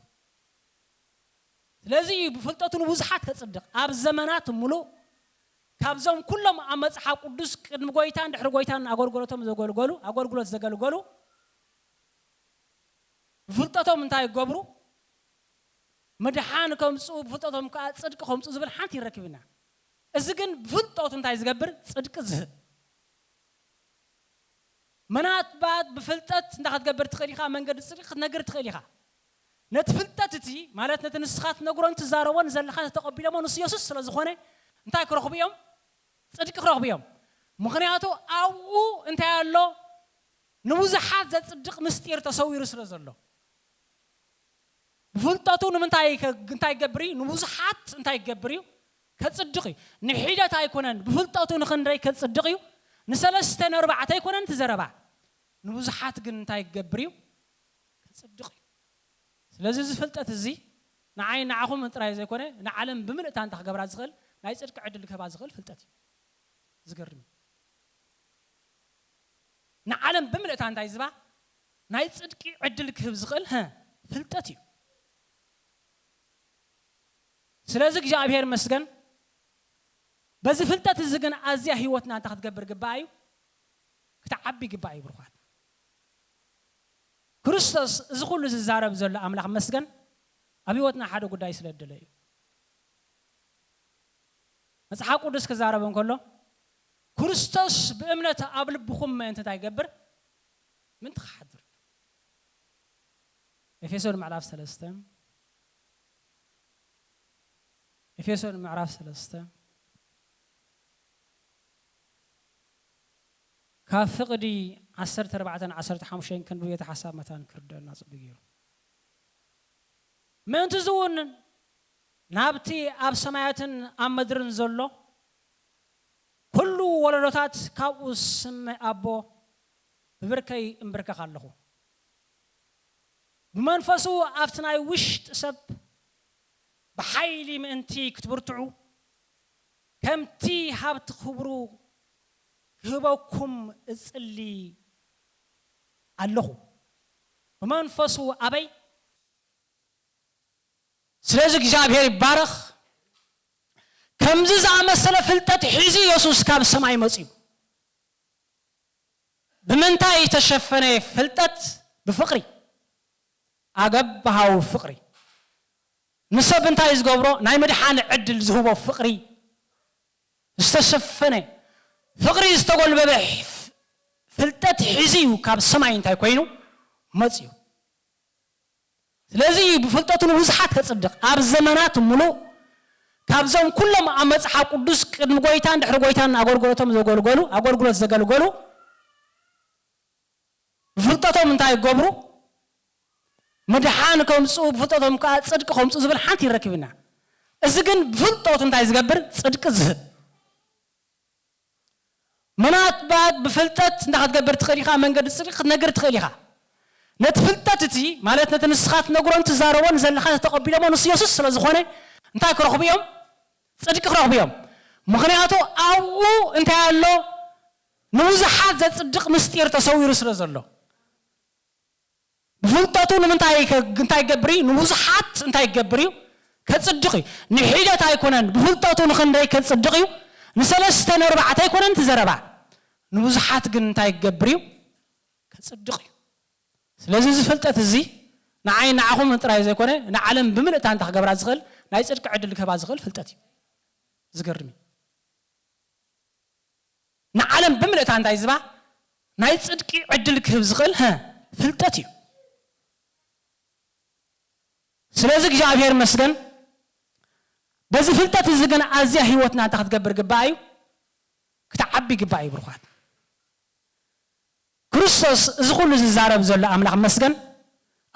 ስለዚህ ብፍልጠቱ ብዙሓት ከጽድቕ ኣብ ዘመናት ሙሉእ ካብዞም ኩሎም ኣብ መጽሓፍ ቅዱስ ቅድሚ ጎይታን ድሕሪ ጎይታን ኣገልግሎቶም ዘገልገሉ ኣገልግሎት ዘገልገሉ ብፍልጠቶም እንታይ ይገብሩ መድሓን ከምጽኡ ብፍልጠቶም ከዓ ጽድቂ ከምጽኡ ዝብል ሓንቲ ይረክብና እዚ ግን ብፍልጠቱ እንታይ ዝገብር ጽድቂ ዝህብ መናት ባድ ብፍልጠት እንዳትገብር ትኽእል ኢኻ መንገዲ ጽድቂ ክትነግር ትኽእል ኢኻ ነቲ ፍልጠት እቲ ማለት ነቲ ንስኻት ነግሮን ትዛረቦን ዘለኻ ተቐቢሎሞ ንስ ኢየሱስ ስለ ዝኾነ እንታይ ክረኽቡ እዮም ጽድቂ ክረኽቡ እዮም ምክንያቱ ኣብኡ እንታይ ኣሎ ንብዙሓት ዘጽድቕ ምስጢር ተሰዊሩ ስለ ዘሎ ብፍልጠቱ ንምንታይ ይገብር እዩ ንብዙሓት እንታይ ይገብር እዩ ከጽድቕ እዩ ንሒደት ኣይኮነን ብፍልጠቱ ንኽንደይ ከጽድቕ እዩ ንሰለስተ ንኣርባዕተ ኣይኮነን ትዘረባ ንብዙሓት ግን እንታይ ይገብር እዩ ከጽድቕ እዩ ስለዚህ ዝፍልጠት እዚ ንዓይ ንዓኹም ጥራይ ዘይኮነ ንዓለም ብምልእታ እንታ ክገብራ ዝኽእል ናይ ጽድቂ ዕድል ክህባ ዝኽእል ፍልጠት እዩ ዝገርም ንዓለም ብምልእታ እንታይ ዝባ ናይ ጽድቂ ዕድል ክህብ ዝኽእል ፍልጠት እዩ ስለዚህ እግዚአብሔር መስገን በዚ ፍልጠት እዚ ግን ኣዝያ ህይወትና እንታ ክትገብር ግባእ እዩ ክትዓቢ ግባእ እዩ ብርኳት ክርስቶስ እዚ ኩሉ ዝዛረብ ዘሎ ኣምላኽ መስገን ኣብ ህይወትና ሓደ ጉዳይ ስለደለ እዩ መጽሓፍ ቅዱስ ክዛረብ እንከሎ ክርስቶስ ብእምነት ኣብ ልብኹም እንታይ ይገብር ምን ትሓድር ኤፌሶን ምዕራፍ 3 ኤፌሶን ምዕራፍ 3 ካብ ፍቅዲ 14-15 ክንብዮ ተሓሳብ መታን ክርደና ጽብቅ እዩ ምእንቲ ዝውን ናብቲ ኣብ ሰማያትን ኣብ ምድርን ዘሎ ኩሉ ወለዶታት ካብኡ ስም ኣቦ ብብርከይ እምብርከኽ ኣለኹ ብመንፈሱ ኣብቲ ናይ ውሽጢ ሰብ ብሓይሊ ምእንቲ ክትብርትዑ ከምቲ ሃብቲ ክብሩ ክህበኩም እጽሊ ኣለኹ ብመንፈሱ ኣበይ ስለዚህ እግዚአብሔር ይባረክ ከምዚ ዝኣመሰለ ፍልጠት ሒዚ ኢየሱስ ካብ ሰማይ መጽኡ ብምንታይ ተሸፈነ ፍልጠት ብፍቅሪ ኣገባሃው ፍቅሪ ንሰብ እንታይ ዝገብሮ ናይ መድሓን ዕድል ዝህቦ ፍቅሪ ዝተሸፈነ ፍቅሪ ዝተጎልበበ ፍልጠት ሒዚ ካብ ሰማይ እንታይ ኮይኑ መጽኡ ስለዚህ ብፍልጠቱ ብዙሓት ከጽድቕ ኣብ ዘመናት ሙሉእ ካብዞም ኩሎም ኣብ መጽሓፍ ቅዱስ ቅድሚ ጎይታን ድሕሪ ጎይታን ኣገልግሎቶም ዘገልገሉ ኣገልግሎት ዘገልገሉ ብፍልጠቶም እንታይ ይገብሩ መድሓን ከምጽኡ ብፍልጠቶም ከዓ ጽድቂ ከምጽኡ ዝብል ሓንቲ ይረክብና እዚ ግን ብፍልጠቱ እንታይ ዝገብር ጽድቂ ዝህብ መናት ባድ ብፍልጠት እንዳትገብር ትኽእል ኢኻ መንገዲ ጽድቂ ክትነግር ትኽእል ኢኻ ነቲ ፍልጠት እቲ ማለት ነቲ ንስኻት ነግሮን ትዛረቦን ዘለኻ ተቐቢሎሞ ንስ ኢየሱስ ስለ ዝኾነ እንታይ ክረኽቡ እዮም ጽድቂ ክረኽቡ እዮም ምክንያቱ ኣብኡ እንታይ ኣሎ ንብዙሓት ዘጽድቕ ምስጢር ተሰዊሩ ስለ ዘሎ ብፍልጠቱ ንምንታይ ይገብር እዩ ንብዙሓት እንታይ ይገብር እዩ ከጽድቕ እዩ ንሒደት ኣይኮነን ብፍልጠቱ ንኽንደይ ከጽድቕ እዩ ንሰለስተ ንኣርባዕተ ኣይኮነን ትዘረባ ንብዙሓት ግን እንታይ ይገብር እዩ ከጽድቕ እዩ ስለዚህ ዝፍልጠት እዚ ንዓይ ንዓኹም ጥራይ ዘይኮነ ንዓለም ብምልእታ እንታ ክገብራ ዝኽእል ናይ ጽድቂ ዕድል ክህባ ዝኽእል ፍልጠት እዩ ዝገርም ንዓለም ብምልእታ እንታይ ዝባ ናይ ጽድቂ ዕድል ክህብ ዝኽእል ፍልጠት እዩ ስለዚህ እግዚአብሔር መስገን በዚ ፍልጠት እዚ ግን ኣዝያ ህይወትና እንታ ክትገብር ግባእ እዩ ክትዓቢ ግባእ እዩ ብርኳት ክርስቶስ እዚ ኩሉ ዝዛረብ ዘሎ ኣምላኽ መስገን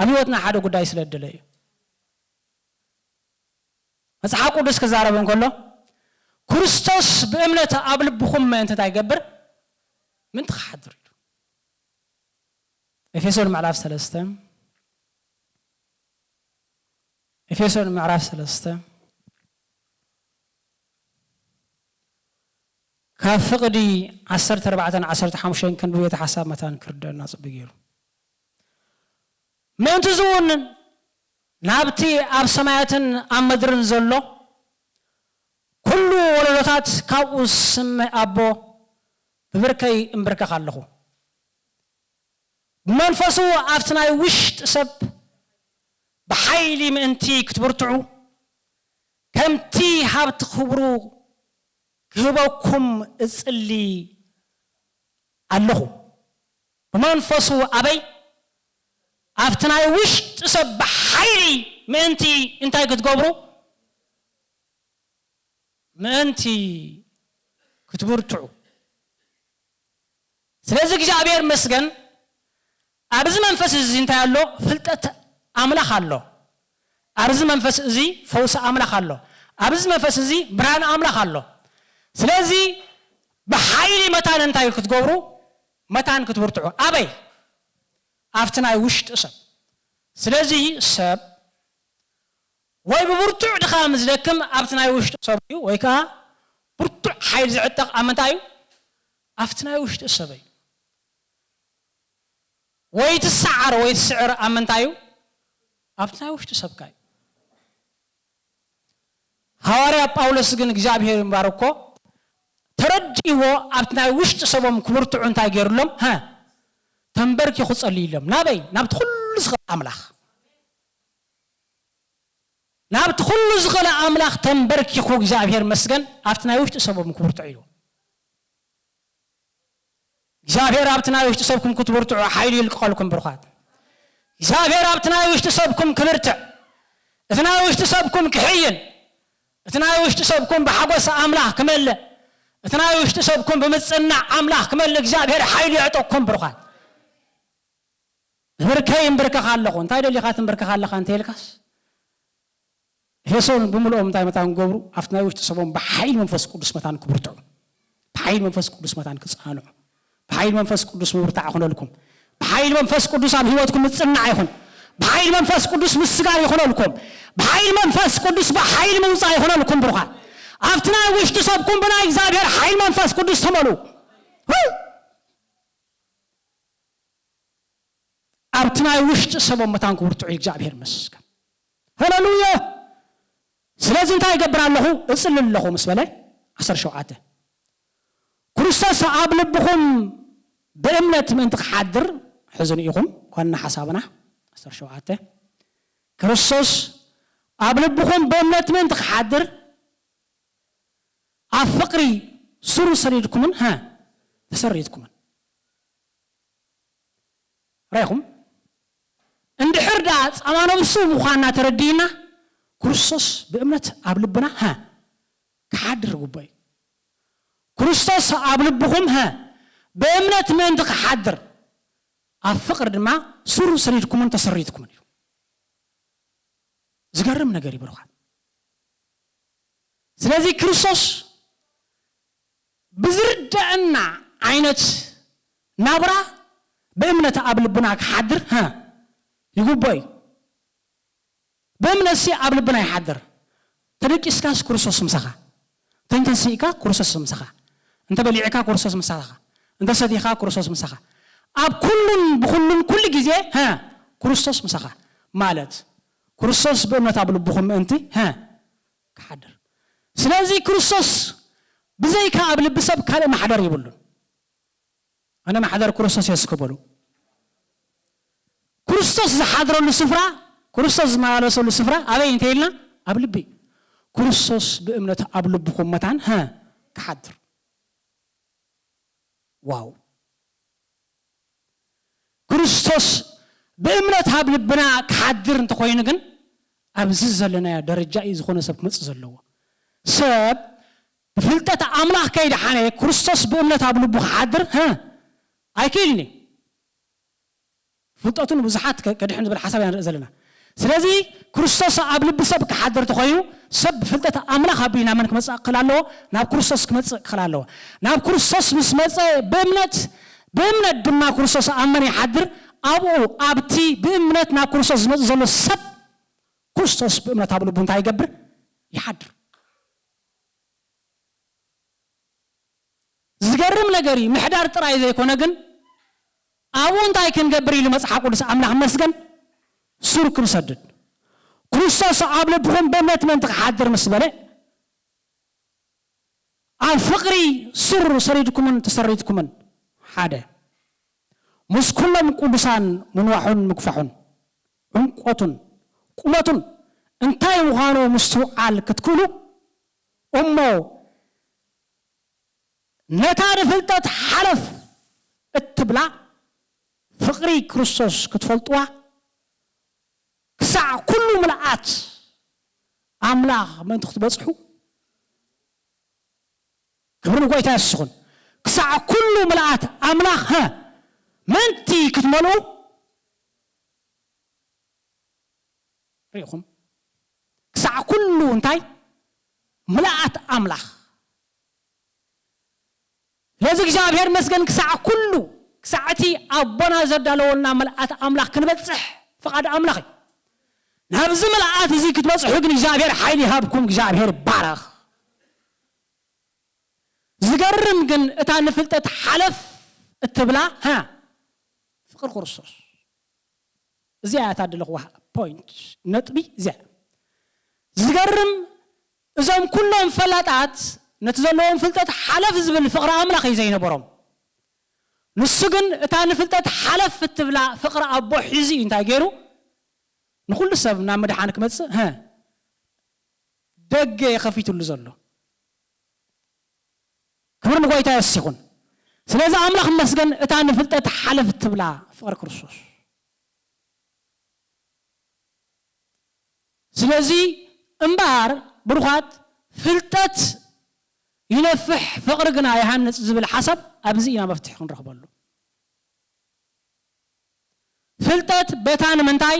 ኣብ ህይወትና ሓደ ጉዳይ ስለደለ እዩ መጽሐፍ ቅዱስ ከዛረበን ከሎ ክርስቶስ በእምነት ኣብ ልብኩም እንተ ታይገብር ምን ተሓድር ኤፌሶን ምዕራፍ 3 ካብ ፍቅዲ 14-15 ክንብየት ሓሳብ መታን ክርደና ጽብገሩ ምንቱ ዝውን ናብቲ ኣብ ሰማያትን ኣብ ምድርን ዘሎ ኩሉ ወለዶታት ካብኡ ስምዕ ኣቦ ብብርከይ እምብርከኽ ኣለኹ መንፈሱ ኣብትናይ ውሽጥ ሰብ ብሓይሊ ምእንቲ ክትብርትዑ ከምቲ ሃብቲ ክብሩ ክህበኩም እጽሊ ኣለኹ በመንፈሱ ኣበይ ኣብትናይ ውሽጥ ሰብ ብሓይሊ ምእንቲ እንታይ ክትገብሩ ምእንቲ ክትብርትዑ ስለዚህ እግዚአብሔር መስገን ኣብዚ መንፈስ እዚ እንታይ ኣሎ ፍልጠት ኣምላኽ ኣሎ ኣብዚ መንፈስ እዚ ፈውስ ኣምላኽ ኣሎ ኣብዚ መንፈስ እዚ ብርሃን ኣምላኽ ኣሎ ስለዚህ በኃይል መታን እንታይ ክትገብሩ መታን ክትብርትዑ ኣበይ ኣብትናይ ውሽጥ ሰብ ስለዚህ ሰብ ወይ ብብርቱዕ ድኻም ዝደክም ኣብትናይ ውሽጥ ሰብ እዩ ወይ ከዓ ብርቱዕ ሓይል ዝዕጠቕ ኣመንታዩ ኣብትናይ ውሽጥ ሰብ እዩ ወይ ትሰዓር ወይ ትስዕር ኣመንታዩ ኣብትናይ ውሽጥ ሰብ ካይ ሐዋርያ ጳውሎስ ግን እግዚአብሔር ይባርኮ ተረዲዎ ኣብትናይ ውሽጥ ሰቦም ክብርትዑ እንታይ ገይሩሎም ተንበርኪ ይጸልይሎም ናበይ ናብቲ ኩሉ ዝኽእል ኣምላኽ ናብቲ ኩሉ ዝኽእል ኣምላኽ ተንበርኪ እግዚአብሔር መስገን ኣብትናይ ውሽጥ ሰቦም ክብርትዑ ኢሉ እግዚአብሔር ኣብትናይ ውሽጥ ሰብኩም ክትብርትዑ ሓይሉ ይልቀልኩም ብርኻት እግዚአብሔር ኣብትናይ ውሽጥ ሰብኩም ክብርትዕ እትናይ ውሽጥ ሰብኩም ክሕይን እትናይ ውሽጥ ሰብኩም በሐጎስ ኣምላኽ ክመልእ እትናይ ውሽጥ ሰብኩም በመጽናዕ ኣምላኽ ክመልእ እግዚአብሔር ሓይሉ ያዕጠኩም ብርኻት ብርከይ እምብርከኽ ኣለኹ እንታይ ደሊኻ ትምብርከኽ ኣለኻ እንተ ይልካስ ኤፌሶን ብምልኦም እንታይ መታን ገብሩ ኣብትናይ ውሽጥ ሰቦም በሓይል መንፈስ ቅዱስ መታን ክብርትዑ በሓይል መንፈስ ቅዱስ መታን ክጻንዑ በኃይል መንፈስ ቅዱስ ምብርታዕ ይኹነልኩም በኃይል መንፈስ ቅዱስ ኣብ ህይወትኩም ጽናዕ ይኹን በኃይል መንፈስ ቅዱስ ምስጋር ይኹነልኩም በኃይል መንፈስ ቅዱስ በኃይል መውጻእ ይኹነልኩም ብርኻት ኣብትናይ ውሽጥ ሰብኩም ብናይ እግዚአብሔር ኃይል መንፈስ ቅዱስ ተመሉ ኣብትናይ ውሽጥ ሰቦም መታን ክብርትዑ እግዚአብሔር መስገን ሃሌሉያ ስለዚህ እንታይ ይገብር ኣለኹ እጽልል ኣለኹ ምስ በለ 17 ክርስቶስ ኣብ ልብኩም በእምነት ምእንቲ ክሓድር ሕዝን ኢኹም ዋና ሓሳብና 17 ክርስቶስ ኣብ ልብኩም በእምነት ምእንቲ ክሓድር ኣብ ፍቅሪ ስሩ ሰሪድኩምን ተሰሪድኩምን ራይኹም እንድሕር ዳ ጻማኖብሱ ምዃንና ተረዲና ክርስቶስ በእምነት ኣብ ልብና ክሓድር ጉባይ ክርስቶስ ኣብ ልብኩም በእምነት ምእንቲ ክሓድር ኣብ ፍቅሪ ድማ ስሩ ሰሪድኩምን ተሰሪድኩምን እዩ ዝገርም ነገር ይብርኻት ስለዚህ ክርስቶስ ብዝርዳእና ዓይነት ናብራ በእምነት ኣብ ልብና ክሓድር ይጉባይ በእምነት ኣብ ልብና ይሓድር ተደቂስካስ ክርስቶስ ምሳኻ ተንተንሲእካ ክርስቶስ ምሳኻ እንተ በሊዕካ ክርስቶስ ምሳኻ እንተ ሰቲኻ ክርስቶስ ምሳኻ ኣብ ኩሉን ብኩሉን ኩሉ ግዜ ክርስቶስ ምሳኻ ማለት ክርስቶስ በእምነት ኣብ ልብኩም ምእንቲ ክሓድር ስለዚህ ክርስቶስ ብዘይካ ኣብ ልብ ሰብ ካልእ ማሕደር ይብሉን ኣነ ማሕደር ክርስቶስ የስከበሉ ክርስቶስ ዝሓድረሉ ስፍራ ክርስቶስ ዝመላለሰሉ ስፍራ ኣበይ እንተ ኢልና ኣብ ልቢ ክርስቶስ በእምነት ኣብ ልብኩም መታን ክሓድር ዋው ክርስቶስ በእምነት ኣብ ልብና ክሓድር እንተ ኮይኑ ግን ኣብዚ ዘለና ደረጃ እዩ ዝኾነ ሰብ ክመጽእ ዘለዎ ሰብ ብፍልጠት ኣምላኽ ከይድሓነ ክርስቶስ በእምነት ኣብ ልቡ ክሓድር ኣይክእልኒ ፍልጠቱን ብዙሓት ከድሕን ዝብል ሓሳብ ንርኢ ዘለና ስለዚህ ክርስቶስ ኣብ ልብ ሰብ ክሓድር ተኾይኑ ሰብ ፍልጠት ኣምላኽ ኣቢና መን ክመጽእ ክላለዎ ናብ ክርስቶስ ክመጽእ ክላለዎ ናብ ክርስቶስ ምስ መጸ በእምነት ድማ ክርስቶስ ኣመን ይሓድር ኣብኡ ኣብቲ በእምነት ናብ ክርስቶስ ዝመጽእ ዘሎ ሰብ ክርስቶስ በእምነት ኣብ ልቡ እንታይ ይገብር ይሓድር ዝገርም ነገር ምሕዳር ጥራይ ዘይኮነ ግን ኣብኡ እንታይ ክንገብር ኢሉ መጽሓፍ ቅዱስ ኣምላኽ መስገን ሱር ክንሰድድ ክርስቶስ ኣብ ልብኩም በእምነት መን ትሓድር ምስ በለ ኣብ ፍቕሪ ሱር ሰሪድኩምን ተሰሪድኩምን ሓደ ምስ ኩሎም ቅዱሳን ምንዋሑን ምግፋሑን ዕምቆቱን ቁመቱን እንታይ ምዃኑ ምስትውዓል ክትክእሉ እሞ ነታ ፍልጠት ሓለፍ እትብላ ፍቕሪ ክርስቶስ ክትፈልጥዋ ክሳዕ ኩሉ ምልኣት ኣምላኽ መን ክትበጽሑ ክብርን ጎይታ ይስኹን ክሳዕ ኩሉ ምልኣት ኣምላኽ መንቲ ክትመልኡ ሪኢኹም ክሳዕ ኩሉ እንታይ ምልኣት ኣምላኽ ለዚ እግዚአብሔር መስገን ክሳዕ ኩሉ ክሳዕቲ ኣቦና ዘዳለወልና ምልኣት ኣምላኽ ክንበጽሕ ፍቓድ ኣምላኽ ናብዚ ምልኣት እዚ ክትበጽሑ ግን እግዚአብሔር ሓይሊ ይሃብኩም እግዚአብሔር ባረኽ ዝገርም ግን እታ ንፍልጠት ሓለፍ እትብላ ፍቅር ክርስቶስ እዚኣ ታድለኽዋ ፖይንት ነጥቢ እዚኣ ዝገርም እዞም ኩሎም ፈላጣት ነቲ ዘለዎም ፍልጠት ሓለፍ ዝብል ፍቅሪ ኣምላኽ እዩ ዘይነበሮም ንሱ ግን እታ ንፍልጠት ሓለፍ እትብላ ፍቅሪ ኣቦ ሒዙ እንታይ ገይሩ ንኩሉ ሰብ ናብ መድሓኒ ክመጽእ ደገ የኸፊትሉ ዘሎ ክብር ንጎይታ ይስኹን ስለዚ ኣምላኽ መስገን እታ ንፍልጠት ሓለፍ እትብላ ፍቅሪ ክርስቶስ ስለዚ እምባር ብሩኻት ፍልጠት ይነፍሕ ፍቅሪ ግና ይሃንጽ ዝብል ሓሳብ ኣብዚ ኢና መፍትሕ ክንረኽበሉ ፍልጠት በታን ምንታይ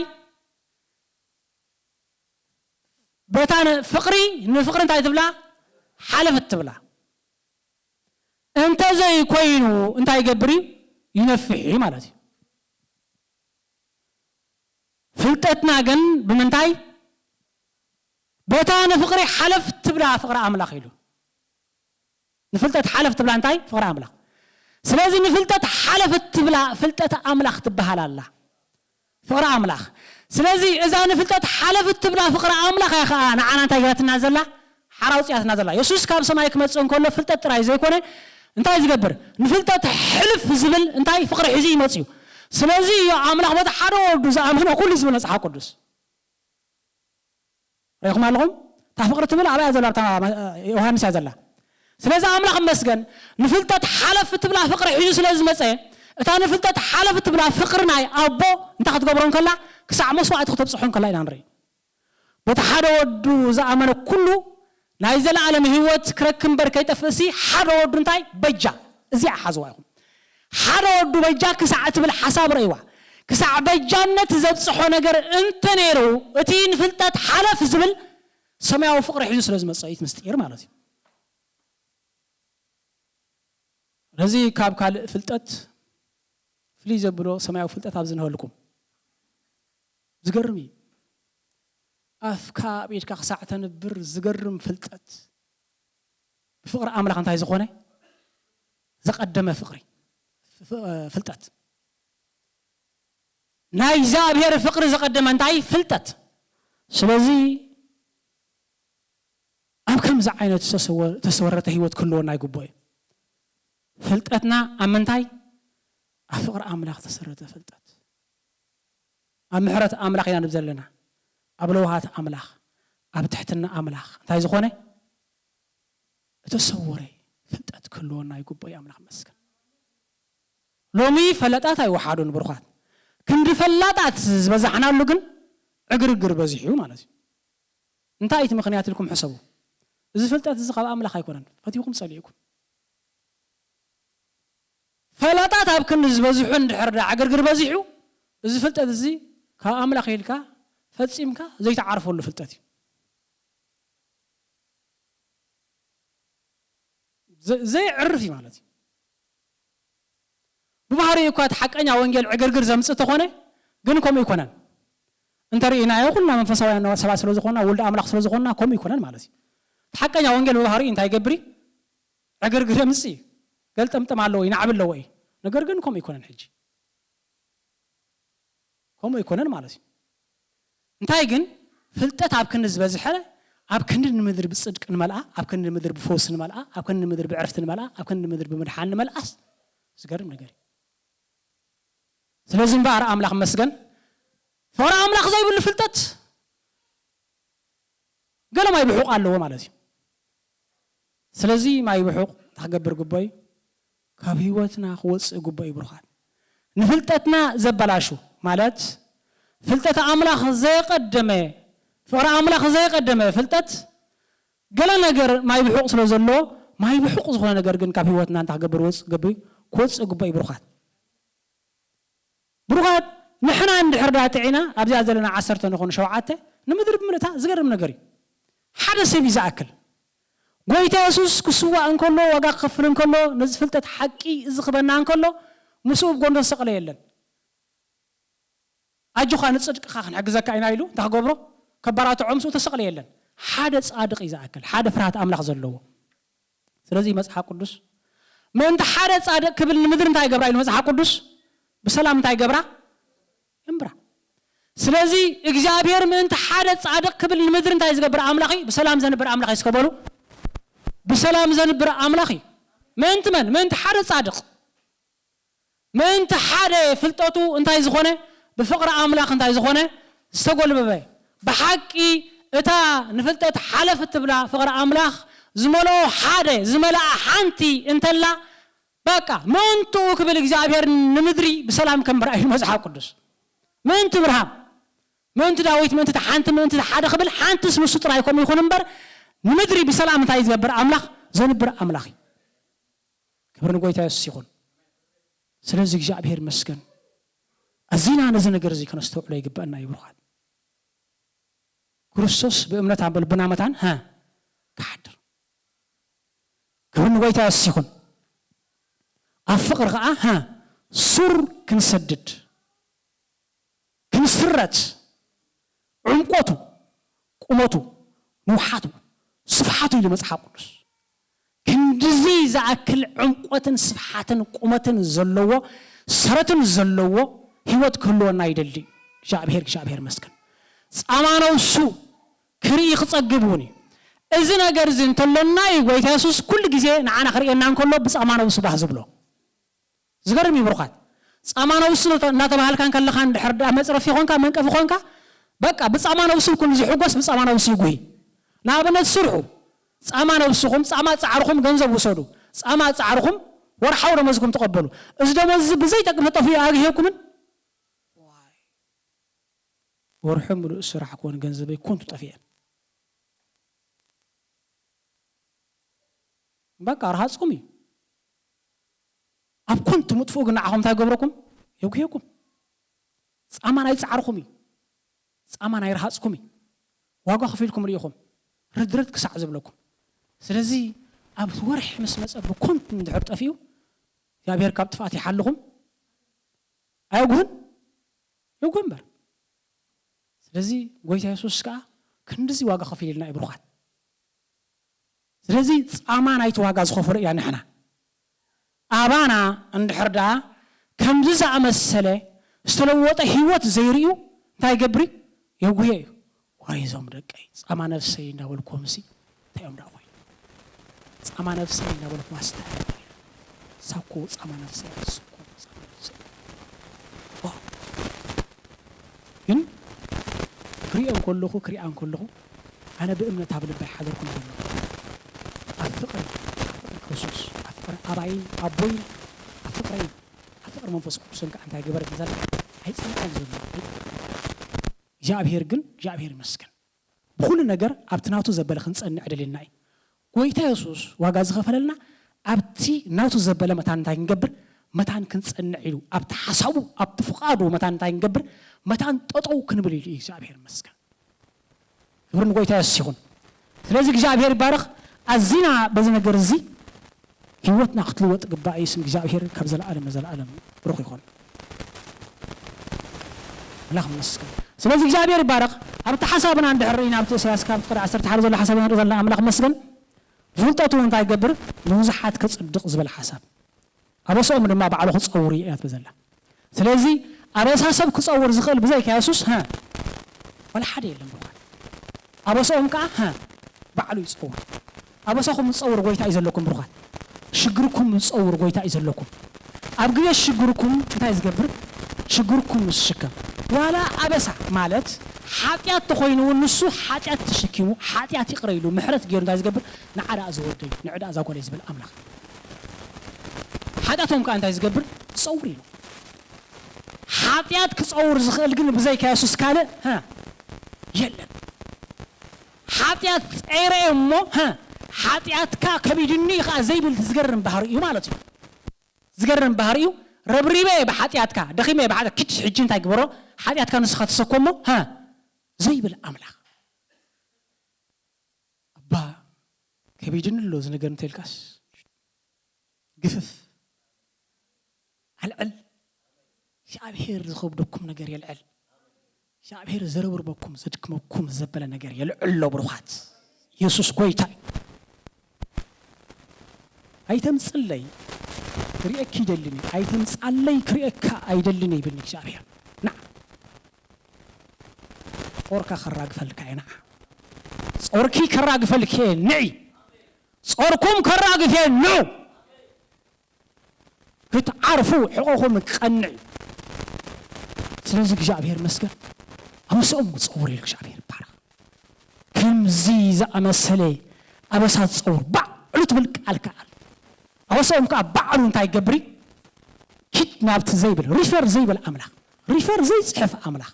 በታን ፍቅሪ ንፍቅሪ እንታይ ትብላ ሓለፍ እትብላ እንተ ዘይ ኮይኑ እንታይ ይገብር ይነፍሕ ማለት እዩ ፍልጠትና ግን ብምንታይ በታን ፍቅሪ ሓለፍ ትብላ ፍቅሪ ኣምላኽ ኢሉ ንፍልጠት ሓለፍ ትብላ እንታይ ፍቅሪ ኣምላኽ ስለዚ ንፍልጠት ሓለፍ ትብላ ፍልጠት ኣምላኽ ትበሃል ኣላ ፍቅሪ ኣምላኽ ስለዚ እዛ ንፍልጠት ሓለፍ ትብላ ፍቅሪ ኣምላኽ ኢኻ ንዓና እንታይ ገራትና ዘላ ሓራውፅያትና ዘላ ኢየሱስ ካብ ሰማይ ክመጽእ እንከሎ ፍልጠት ጥራይ ዘይኮነ እንታይ ዝገብር ንፍልጠት ሕልፍ ዝብል እንታይ ፍቅሪ ሒዙ ይመጽ እዩ ስለዚ ኣምላኽ በታ ሓደ ወዱ ዝኣመነ ኩሉ ዝብል መጽሓፍ ቅዱስ ረይኹም ኣለኹም ታ ፍቅሪ ትብል ኣብያ ዘላ ዮሃንስ እያ ዘላ ስለዚ ኣምላኽ መስገን ንፍልጠት ሓለፍ ትብላ ፍቅሪ ሒዙ ስለዝመጸ እታ ንፍልጠት ሓለፍ ትብላ ፍቅሪ ናይ ኣቦ እንታይ ክትገብሮ እንከላ ክሳዕ መስዋዕቲ ክትብጽሑ እንከላ ኢና ንርኢ በታ ሓደ ወዱ ዝኣመነ ኩሉ ናይ ዘለዓለም ህይወት ክረክብ እምበር ከይጠፍእሲ ሓደ ወዱ እንታይ በጃ እዚኣ ሓዝዋ ኢኹም ሓደ ወዱ በጃ ክሳዕ ትብል ሓሳብ ረእይዋ ክሳዕ በጃነት ዘብጽሖ ነገር እንተ ነይሩ እቲ ንፍልጠት ሓለፍ ዝብል ሰማያዊ ፍቅሪ ሒዙ ስለዝመጸ እዩ ምስጢር ማለት እዩ ረዚ ካብ ካልእ ፍልጠት ፍልይ ዘብሎ ሰማያዊ ፍልጠት ኣብ ዝንህበልኩም ዝገርም እዩ ኣፍካ ቤትካ ክሳዕ ተንብር ዝገርም ፍልጠት ብፍቅሪ ኣምላኽ እንታይ ዝኾነ ዘቐደመ ፍቅሪ ፍልጠት ናይ እግዚአብሔር ፍቅሪ ዘቐደመ እንታይ ፍልጠት ስለዚ ኣብ ከምዚ ዓይነት ተሰወረተ ህይወት ክህልወና ይግባእ እዩ ፍልጠትና ኣብ ምንታይ ኣብ ፍቅሪ ኣምላኽ ተሰረተ ፍልጠት ኣብ ምሕረት ኣምላኽ ኢና ንብል ዘለና ኣብ ለውሃት ኣምላኽ ኣብ ትሕትና ኣምላኽ እንታይ ዝኾነ ተሰወረ ፍልጠት ክህልወና ይግባእ እዩ ኣምላኽ መስገን ሎሚ ፈላጣት ኣይወሓዱን ብሩኻት ክንዲ ፈላጣት ዝበዛሕናሉ ግን ዕግርግር በዚሑ ማለት እዩ እንታይ እቲ ምክንያት ኢልኩም ሕሰቡ እዚ ፍልጠት እዚ ካብ ኣምላኽ ኣይኮነን ፈቲኹም ጸሊእኩም ፈላጣት ኣብ ክንዲ ዝበዝሑ እንድሕር ዕግርግር በዚሑ እዚ ፍልጠት እዚ ካብ ኣምላኽ ኢልካ ፈጺምካ ዘይተዓርፈሉ ፍልጠት زي عرفي مالتي ببحري يكوات حقنيا ወንጌል ዕግርግር ዘምጽእ ተኾነ ግን ከም ይኮናል እንተሪና ይኹልና መንፈሳውያን ነው ሰባ ስለዝኾና ወልድ አምላክ ስለዝኾና ከም ይኮናል ማለት حقنيا ወንጌል በባህሪ እንታይ ይገብሪ ዕግርግር ዘምጽእ ገልጠምጥም አለው ይናዕብለው ወይ ነገር ግን ከም ይኮናል ሕጂ ከም ይኮናል ማለት እንታይ ግን ፍልጠት ኣብ ክንዝ ዝበዝሐ ኣብ ክንድ ምድር ብጽድቅ ንመልአ ኣብ ክንድ ምድር ብፎስ ንመልአ ኣብ ክንድ ምድር ብዕርፍት ንመልአ ኣብ ክንድ ምድር ብምድሓን ንመልአስ ዝገርም ነገር ስለዚህ ባር አምላክ መስገን ፈራ አምላክ ዘይብል ፍልጠት ገለማ ይብሑቅ አለው ማለት ነው ስለዚህ ማይብሑቅ ተገብር ጉባይ ካብ ህይወትና ወጽእ ጉባይ ብሩኻት ንፍልጠትና ዘበላሹ ማለት ፍልጠት አምላክ ዘይቀደመ ፈራ አምላክ ዘይቀደመ ፍልጠት ገለ ነገር ማይብሑቅ ስለዘሎ ማይብሑቅ ዝኾነ ነገር ግን ካብ ህይወትና ተገብር ወጽእ ጉባይ ወጽእ ጉባይ ብሩኻት ብሩኻት ንሕና እንድሕር ዳትዒና ኣብዛ ዘለና 10 ንኾኑ 7 ንምድር ብምልታ ዝገርም ነገር ሓደ ሰብ ይዛክል ጎይታ ኢየሱስ ክስዋ እንከሎ ዋጋ ክፍል እንከሎ ነዚ ፍልጠት ሓቂ ዝኽበና እንከሎ ሙሱብ ጎንዶ ሰቀለ የለን ኣጅኻ ንጽድቅኻ ክንሕግዘካ ኢና ኢሉ ተገብሮ ከበራቱ ዕምሱ ተሰቀለ የለን ሓደ ጻድቅ ይዛክል ሓደ ፍርሃት አምላክ ዘለዎ ስለዚህ መጽሐፍ ቅዱስ ምን ሓደ ጻድቅ ክብል ንምድር እንታይ ይገብራ ኢሉ መጽሐፍ ቅዱስ بسلام እንታይ ገብራ እምብራ ስለዚህ እግዚአብሔር ምን ሓደ ጻድቅ ክብል ንምድር እንታይ ዝገብር አምላኺ በሰላም ዘንብር አምላኺ እስከበሉ በሰላም ዘንብር አምላኺ ምን ሓደ ጻድቅ ምን ሓደ ፍልጠቱ እንታይ ዝኾነ በፍቅር አምላክ እንታይ ዝኾነ ዝተጎልበበ በሐቂ እታ ንፍልጠት ሓለፍት ብላ ፍቅር አምላክ ዝመሎ ሓደ ዝመላ ሓንቲ እንተላ بقى ما انتو قبل እግዚአብሔር ንምድሪ በሰላም ከምብራይ መጽሐፍ ቅዱስ ما انت ابراهيم ما انت ዳዊት ما انت ሓንቲ ما انت ሓደ قبل ሓንቲስ ንሱ ጥራይ ከም ይኹን እምበር ንምድሪ በሰላም እንታይ ዝገብር አምላክ ዘንብር አምላክ ክብር ንጎይታ ኢየሱስ ይኹን ስለዚህ እግዚአብሔር መስገን አዚና ነዚ ነገር እዚ ከነስተውዕሎ ይግባና ይብሩኻት ክርስቶስ በእምነት አበል ብናመታን ካድር ክብር ንጎይታ ኢየሱስ ይኹን أفقر سر كنسدد كنسرت عمقوته قومته نوحاته صفحاته اللي مصحاب قدس كندزي زاكل عمقوتن صفحاتن قومتن زلوه سرتن زلوه ህይወት كلنا አይደልኝ እግዚአብሔር መስከን ጻማናው ሱ ክሪ ይخصግቡኒ እዚ ነገር ዝንተለና ይጎይታ ኢየሱስ ኩሉ ጊዜ ንዓና ክሪአና እንከሎ በጻማናው ሱ ባህ ዝብሎ ዝገርም ይብሩኻት ጻማናው ሱ እናተባሃልካን ከለኻን ድሕርዳ መጽረፍ ይኾንካ መንቀፍ ይኾንካ በቃ በጻማናው ሱ ኩሉ ዝሕጎስ በጻማናው ሱ ይጉይ ናብነት ስርሑ ጻማናው ሱኹም ጻማ ጻዕርኹም ገንዘብ ወሰዱ ጻማ ጻዕርኹም ወርሓው ደመዝኩም ተቀበሉ እዚ ደመዝ ብዘይ ጠቅም ተጠፉ ያግሄኩምን ዋይ ወርሕም ሙሉ ስራሕ ኮን ገንዘበይ ኮንቱ ጠፊያ በቃ ረሃጽኩም ኣብ ኩንቱ መጥፎ ግን ንዓኹም ታገብረኩም የጉሄኩም ጻማና ይጻዕርኹም ጻማና ይረሃጽኩም ዋጋ ከፊልኩም ሪኢኹም ርድርት ክሳዕ ዝብለኩም ስለዚህ ኣብ ወርሕ ምስ መጸ ብኩንቱ እንድሕር ጠፊዩ እግዚአብሔር ካብ ጥፋት ይሓልኹም ኣይጉህን ይጉህን በር ስለዚህ ጎይታ ኢየሱስ ከዓ ክንድዚ ዋጋ ከፊልና ይብሩኻት ስለዚህ ጻማና ይተዋጋ ዝኸፈሉ ያ ንሕና አባና እንድሕርዳ ከምዚ ዝኣመሰለ ዝተለወጠ ህይወት ዘይርዩ እንታይ ገብሪ የጉየ ዋይዞም ደቀይ ጻማ ነፍሰይ እንዳበልኩም ሲ ታዮም ዳወይ ጻማ ነፍሰይ እንዳበልኩም አስታ ሳኮ ጻማ ነፍሰይ ሳኮ ጻማ ነፍሰይ ግን ክሪአን ኮለኹ አነ በእምነት አብልባይ ሓደርኩም ዘሎ አፍቅር ክርስቶስ አፍቅር አባይ አቦይ አፍቅር መንፈስ ቅዱስን ከአንተ ገበረ ተዘለ አይጽንቀን ዘሎ እግዚአብሔር መስገን በሁሉ ነገር አብትናቱ ዘበለ ክንጸንዕ ዕድልና ጎይታ ኢየሱስ ዋጋ ዝኸፈለልና ኣብቲ ናቱ ዘበለ መታን እንታይ ክንገብር متان كنصنع إلو أبت حسابو أبت فقادو متان تاين قبر متان تطو كنبلي إجابير مسكن يبرن قويتا يسيخون ስለዚህ እግዚአብሔር ባረክ አዚና በዚህ ነገር እዚ ህይወትና ክትልወጥ ግባእ ስም እግዚአብሔር ካብ ዘለዓለም ዘለዓለም ብሩኽ ይኹን አላህ መስገን ስለዚህ እግዚአብሔር ባረክ ኣብቲ ሓሳብና እንድሕሪና ኣብቲ ኢሳያስ ካብ ቁጥር 10 ሓለ ዘሎ ሓሳብ ንርኢ ዘለና ኣምላኽ መስገን ፍልጠቱ እንታይ ይገብር ብዙሓት ክጽድቕ ዝበል ሓሳብ ኣበሶም ድማ ባዕሉ ክጸውር እያ ትበዘላ ስለዚህ ኣበሳሰብ ክጸውር ዝኽእል ብዘይካ ኢየሱስ ወላ ሓደ የለም ብሩኽ ኣበሶም ከዓ بعلو يصور أبصاكم تصور قويتا يزلكم بروخات شجركم تصور قويتا يزلكم أبغي شجركم تايز قبر شجركم الشكا ولا أبصا مالت حاتيات تخوينو النسو حاتيات تشكيمو حاتيات يقريلو محرت جيرن تايز قبر نعرى أزودي نعرى أزاكوا ليز بالأملاك حاتياتهم كان تايز قبر تصورينو حاتيات كتصور زخل قلنا بزي كاسوس كاله يلا حاتيات عيري أمو حاتيات كا كبيدني خا زي بالتزقرن بهاريو مالتي زقرن بهاريو ربريبه بحاتيات كا دخيمه بعد كتش حجين تايقبرو حاتيات كا نسخة تسكومو زي بالأملاك أبا كبيدن اللوز نقرن تلكاس قفف هالعل شعبهير زخوب دكم نقر يالعل شعبهير زرور بكم زدكم بكم زبلا نجار يلعلو بروحات يسوس قويتاي أيتم صلي كريك يدلني أيتم صلي كريك أيدلني بنك شعبهير نعم صورك خراج فلكاي نعم صوركي خراج فلكاي نعي صوركم خراج فيه نو كتعرفوا حقوقهم قنعي سلازك شعبهير مسكن أمسهم تصوري لك شعبير بارك كم زيزة أمسلي أبسات تصور بعلو تبلك الكال أمسهم كا بعلو انتاي قبري كيت نابت زيبل ريفر زيبل أملاح ريفر زي صحف أملاح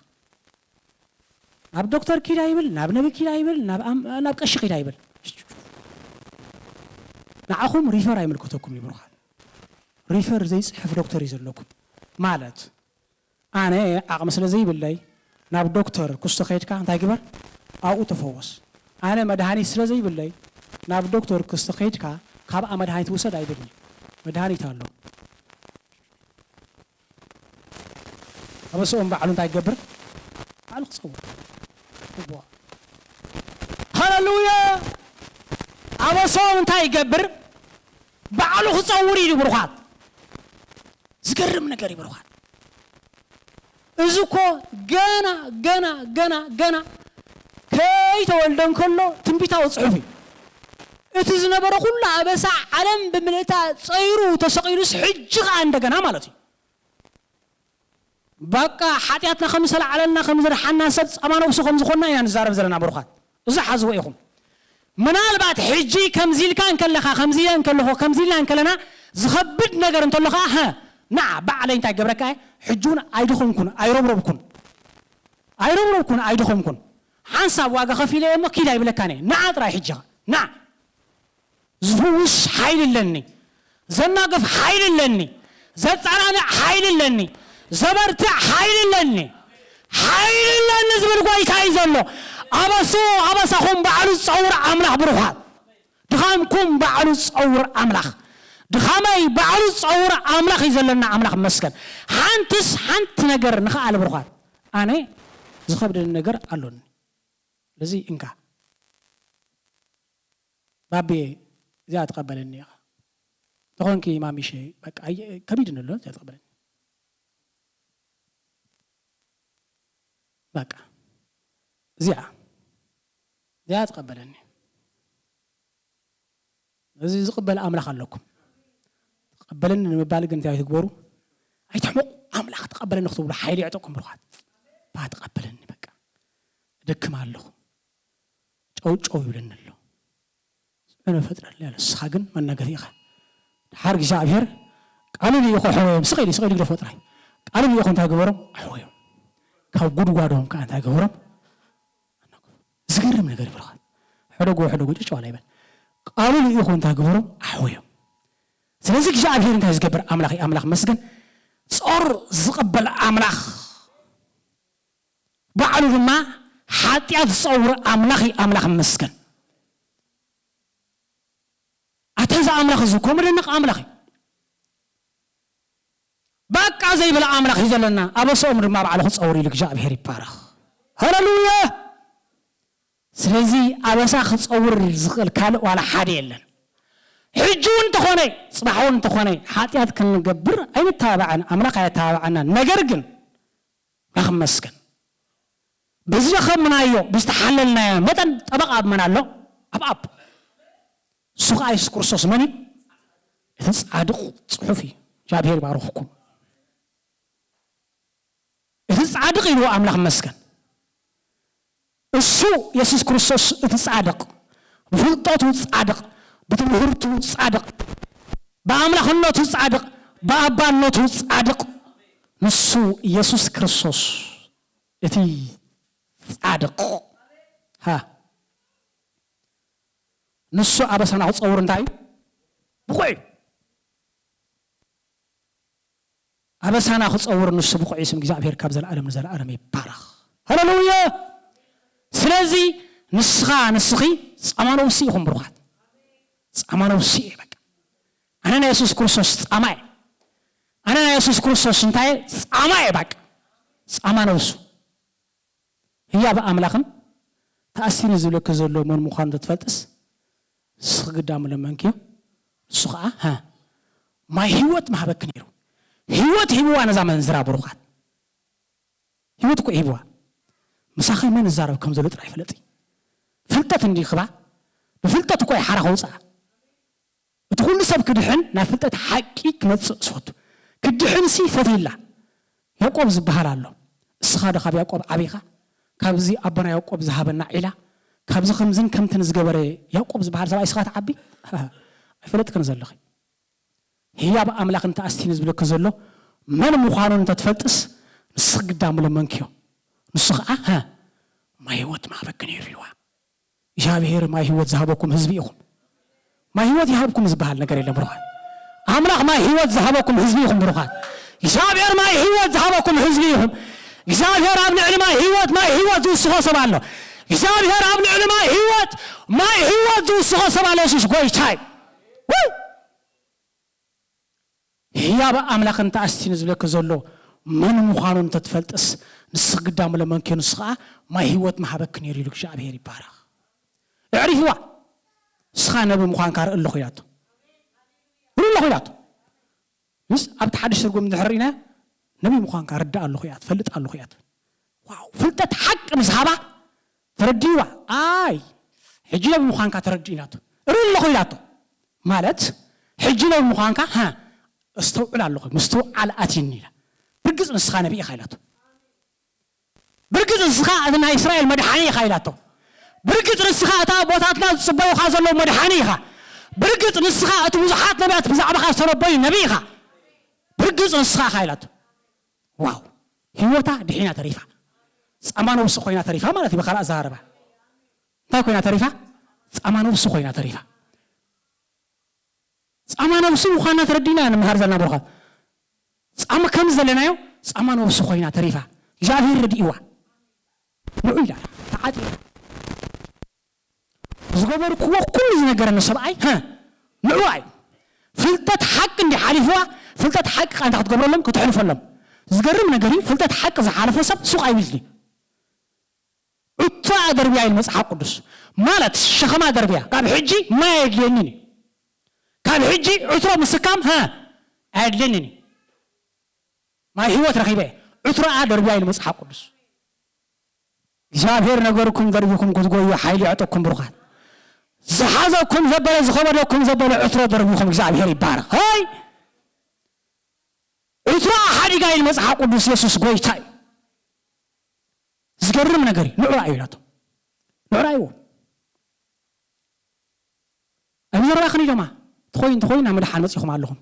ناب دكتور كي دايبل ناب نبي كي دايبل ناب قش كي دايبل نعاهم ريفر أيمل كتوكم يبروحات ريفر زي صحف دكتور يزلكم مالت أنا أقمس لزيبل لي ناب دكتور كستخيتك أنت أجبر أو تفوز أنا مدهاني سلزي بالله ناب دكتور كستخيتك كاب أمدهاني توصل أيبرني مدهاني تالو أبص أم بعلون تأجبر على الصور هاللويا أبص أم تأجبر بعلو صوري بروحات زكرم نكري بروحات إذكو جانا كي تولدن كله تنبيتا وصحفي إتزنا برخلا بس علم بملتا صيرو تسقيرس حجة عندنا مالتي بقى حاتياتنا خمسة علىنا خمسة حنا سبت أمانة وسخم زخنا يعني زارب زلنا بروخات إذا حزوا إيهم منال بعد حجي كم زيل كان كلها خمزيان كله كم زيلان كلنا زخبت نجار نطلقها نعم بعلين تجبرك حجون أيدخلكم أيربربكم أيدخلكم حنساب واقع خفيلة ما كيدا يبلكاني نعم رايح حجة نعم زوش حيل لني زناقف حيل لني زت على حيل لني زبرت حيل لني زبر قوي كايزلو أبسهم بعلو صور أملاح بروحات دخامكم بعلو صور أملاح دخامي بعلو صور أملاح يزلنا أملاح مسكن حنت نجر نخا على بروحات أنا زخبر النجر ألون لذي إنكا بابي زي أتقبلني تقول كي ما مشي بق أي كبير نلو زي أتقبلني بق زي أتقبلني لذي زقبل أملاح لكم تقبلني المبالغ أنت تكبروا أي تحمق أملاح تقبلني نخطب حيلي يعطوكم بروحات تقبلني بق دكم على أو يبلن له أنا فترة لا السخاجن من نجريها حرق جابير قالوا لي يخو حويم سقيلي قبل فترة قالوا لي يخو تاجورم حويم كاو جود وادهم كان تاجورم زغير من نجري بالخات حدقوا جيش ولا يبان قالوا لي يخو تاجورم حويم ስለዚህ እግዚአብሔር እንታይ ዝገብር ኣምላኽ መስገን ጾር ዝቕበል ኣምላኽ ባዕሉ ድማ ሓጢኣት ዝፀውር ኣምላኽ መስገን ኣተዛ ኣምላኽ እዚ ከምኡ ደንቕ ኣምላኽ በቃ ዘይብላ ኣምላኽ እዩ ዘለና ኣበሶኦም ድማ ባዕሉ ክፀውር ኢሉ እግዚአብሔር ይባረኽ ሃሌሉያ ስለዚ ኣበሳ ክፀውር ዝኽእል ካልእ ዋላ ሓደ የለን ሕጂውን ተኾነ ጽባሕውን ተኾነ ሓጢኣት ክንገብር ኣይንተባብዐን ኣምላኽ ኣይተባብዐና ነገር ግን መስገን በዚህ ከምናዮ ብዝተሓለልናዮ መጠን ጠበቃ ኣመና ኣሎ ኣብ ሱኻ ኢየሱስ ክርስቶስ መን እቲ ጻድቕ ጽሑፍ እዩ እግዚአብሔር ይባርኽኩም እቲ ጻድቕ ኢሉ ኣምላኽ መስገን እሱ ኢየሱስ ክርስቶስ እቲ ጻድቕ ብፍልጠቱ ጻድቕ بتمهرت صادق بأملاك النوت صادق بأبان النوت صادق نسو يسوع كريستوس يتي صادق ها نسو أبسنا هتصور نتاعي بقوي أبسنا هتصور نسو بقوي اسم እግዚአብሔር ካብ ዘለዓለም ንዘለዓለም ይባረኽ ሃሌሉያ ስለዚህ ንስኺ ጻማኖ ሲኹም ብሩኻት ጻማኖው ሲኤ በቃ አናና ኢየሱስ ክርስቶስ ጻማይ አናና ኢየሱስ ክርስቶስ እንታይ ጻማይ በቃ ጻማኖው እሱ ህያ በአምላክም ተአሲር ዝልክ ዘሎ ምን ሙኻን ተፈልጥስ ስግዳም ለመንኪ ሱኻ ማይ ህይወት ማህበክ ነይሩ ህይወት ህይዋ ነዛ መንዝራ ብሩኻት ህይወት እኮ ህይዋ ምሳኺ ምን ዛረብ ከም ዘሎ ጥራይ ፍለጥ ፍልጠት እንዲኽባ በፍልጠት እኮ ይሓራ ኸውፃ እትኩሉ ሰብ ክድሕን ናይ ፍልጠት ሓቂ ክመጽእ ስወቱ ክድሕን ሲ ፈቲላ ያዕቆብ ዝበሃል ኣሎ እስኻ ደ ካብ ያዕቆብ ዓቢኻ ካብዚ ኣቦና ያዕቆብ ዝሃበና ዒላ ካብዚ ከምዝን ከምትን ዝገበረ ያዕቆብ ዝበሃል ሰብኣይ እስኻ ተዓቢ ኣይፈለጥክን ዘለኺ ህያ በኣምላኽ እንተ ኣስቲን ዝብለክ ዘሎ መን ምዃኑ እንተትፈልጥስ ንስግዳም ለመንክዮ ንሱ ከዓ ማይ ህይወት ማህበክ ነይሩ ኢልዋ እግዚአብሔር ማይ ህይወት ዝሃበኩም ህዝቢ ኢኹም ማይ ህይወት ይሃብኩም ዝበሃል ነገር የለም ብሩኻት ኣምላኽ ማይ ህይወት ዝሃበኩም ህዝቢ ኢኹም ብሩኻት እግዚአብሔር ማይ ህይወት ዝሃበኩም ህዝቢ ኢኹም እግዚአብሔር ኣብ ልዕሊ ማይ ህይወት ዝውስኾ ሰብ ኣሎ እግዚአብሔር ኣብ ልዕሊ ማይ ህይወት ዝውስኾ ሰብ ኣሎ ኢየሱስ ጎይታይ ህያ በኣምላኽ እንተ ኣስቲን ዝብለክ ዘሎ መን ምዃኑ እንተትፈልጥስ ንስግዳም ለመንክዮ ንሱ ከዓ ማይ ህይወት ማህበክ ነይሩ ኢሉ እግዚአብሔር ይባረኽ اعرفوا سخانه بمخان كار الله خياته الله خياته بس ابد حدش ترجم دحرينا نبي مخان كار رد الله خيات فلت الله خيات واو فلتت حق مصحابه ترديوا اي حجينا بمخان كار ترديناته الله خياته مالت حجينا بمخان كار استوعل الله مستوعل اتينيلا برجز سخانه بي خيلاته برجز سخانه اسرائيل مدحاني خيلاته برقت نسخة أتابوتاتنا تصبوا خازلوا مدحانيها برقت نسخة أتبوزحات نبات بزعبها سربي نبيها برقت نسخة خيلات واو هيوتا دحينا تريفا أمانو بسخوينا تريفا ما نتي بخلاء زهربا تاكوينا تريفا أمانو بسخوينا تريفا أمانو بسخوينا تردينا نمهرزلنا بروخات أما كم زلنايو أمانو بسخوينا تريفا جاهر رديوا نعيلا تعادي زغبر كل نجارنا سبعي نوعي فلتت حق اللي حالفوا فلتت حق أنت هتقبل لهم كنت حلف لهم زجرم نجاري فلتت حق إذا حالفوا سب سوق عيبلي أطلع دربيا المسح قدس مالت الشخمة دربيا قال حجي ما يجيني قال حجي عطرة مسكام أدلني ما هو ترخيبه عطرة دربيا المسح قدس جابير نجاركم دربيكم كنت قوي حيلي عطوكم برخات زحازكم زبل زخبركم زبل عطرة دربوكم እግዚአብሔር ይባረክ هاي عطرة حريقا المسح قدس يسوس ጎይታይ ዝገርም ነገር ንዕራዩ ናቶ ንዕራዩ أميراخني جماعة تخوين عمل حال مصيخم علىهم